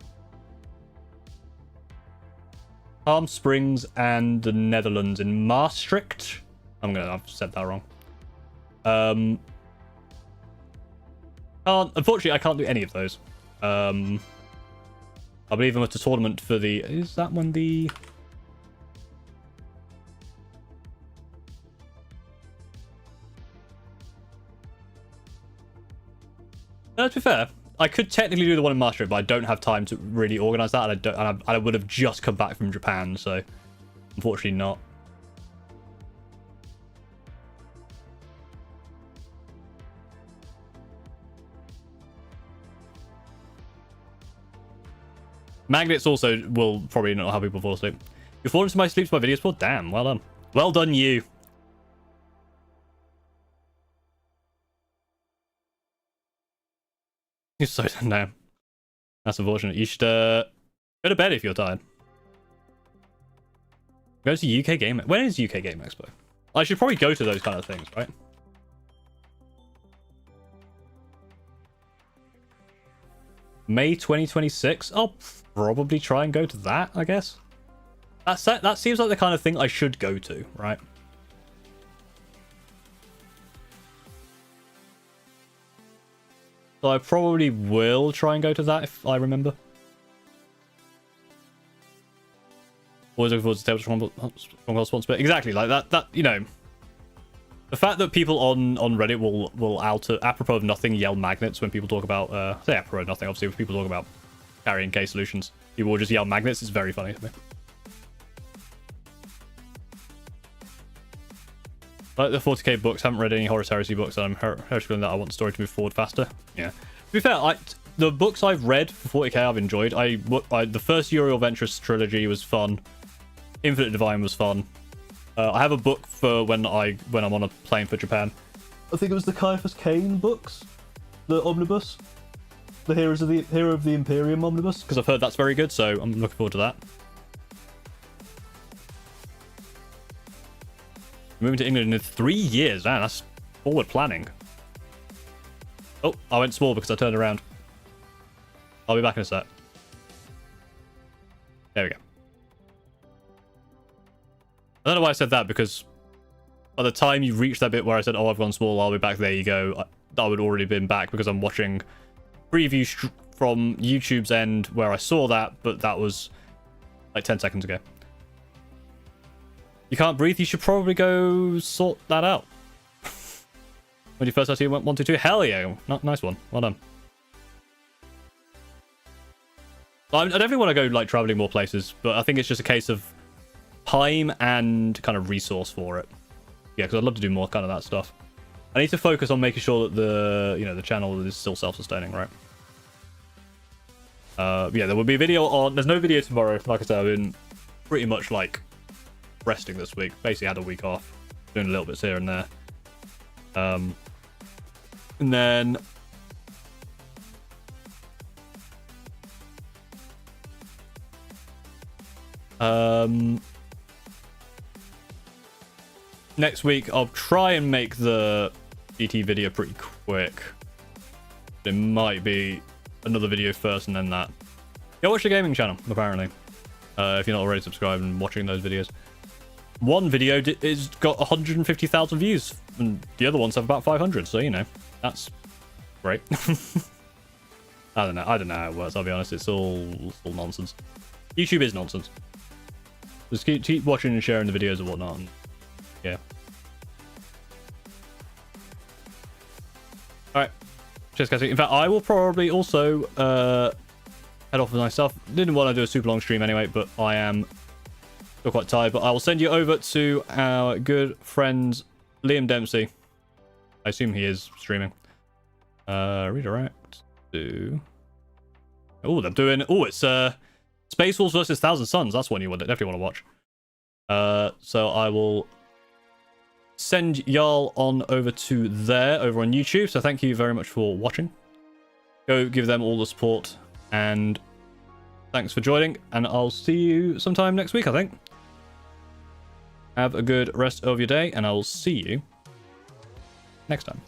Palm Springs and the Netherlands in Maastricht. I've said that wrong. Unfortunately, I can't do any of those. I believe I'm at a tournament for the... Is that one the... To be fair, I could technically do the one in Maastricht, but I don't have time to really organize that, and I would have just come back from Japan, so unfortunately not. Magnets also will probably not have people fall asleep. You fall into my sleep to my videos? Well, damn, well done. Well done, you. You're so done now. That's unfortunate. You should go to bed if you're tired. Go to UK Game... When is UK Game Expo? I should probably go to those kind of things, right? May 2026? I'll probably try and go to that, I guess. That seems like the kind of thing I should go to, right? So I probably will try and go to that if I remember. Always looking forward to Table Stronghold sponsor. Exactly, like that, you know. The fact that people on Reddit will apropos of nothing, yell magnets when people talk about... say apropos of nothing, obviously, when people talk about carrying case solutions. People will just yell magnets. It's very funny to me. Like the 40k books, haven't read any Horus Heresy books, and I'm feeling that I want the story to move forward faster. Yeah. To be fair, the books I've read for 40k I've enjoyed. The first Uriel Ventress trilogy was fun. Infinite Divine was fun. I have a book for when I'm on a plane for Japan. I think it was the Caiaphas Cain books, the omnibus, the Hero of the Imperium omnibus, because I've heard that's very good. So I'm looking forward to that. Moving to England in 3 years, man, that's forward planning. Oh, I went small because I turned around. I'll be back in a sec. There we go. I don't know why I said that, because by the time you reach that bit where I said, oh, I've gone small, I'll be back, there you go, I would already been back, because I'm watching preview from YouTube's end where I saw that, but that was like 10 seconds ago. You can't breathe? You should probably go sort that out. When you first started 122, hell yeah, nice one, well done. I definitely want to go like traveling more places, but I think it's just a case of time and kind of resource for it. Yeah, because I'd love to do more kind of that stuff. I need to focus on making sure that the channel is still self-sustaining, right? Yeah, there will be a video on... There's no video tomorrow. Like I said, I've been pretty much like resting this week. Basically had a week off, doing a little bits here and there. And then next week I'll try and make the GT video pretty quick. It might be another video first and then that. Go watch the gaming channel, apparently. If you're not already subscribed and watching those videos. One video is got 150,000 views, and the other ones have about 500, so, you know, that's great. I don't know how it works, I'll be honest. It's all nonsense. YouTube is nonsense. Just keep watching and sharing the videos and whatnot, and yeah. Alright. Cheers, guys. In fact, I will probably also head off with myself. Didn't want to do a super long stream anyway, but I am still quite tired. But I will send you over to our good friend Liam Dempsey. I assume he is streaming. Redirect to... Oh, they're doing... Oh, it's Space Wolves versus Thousand Suns. That's one you definitely want to watch. So I will send y'all on over to there, over on YouTube. So thank you very much for watching. Go give them all the support. And thanks for joining. And I'll see you sometime next week, I think. Have a good rest of your day. And I will see you next time.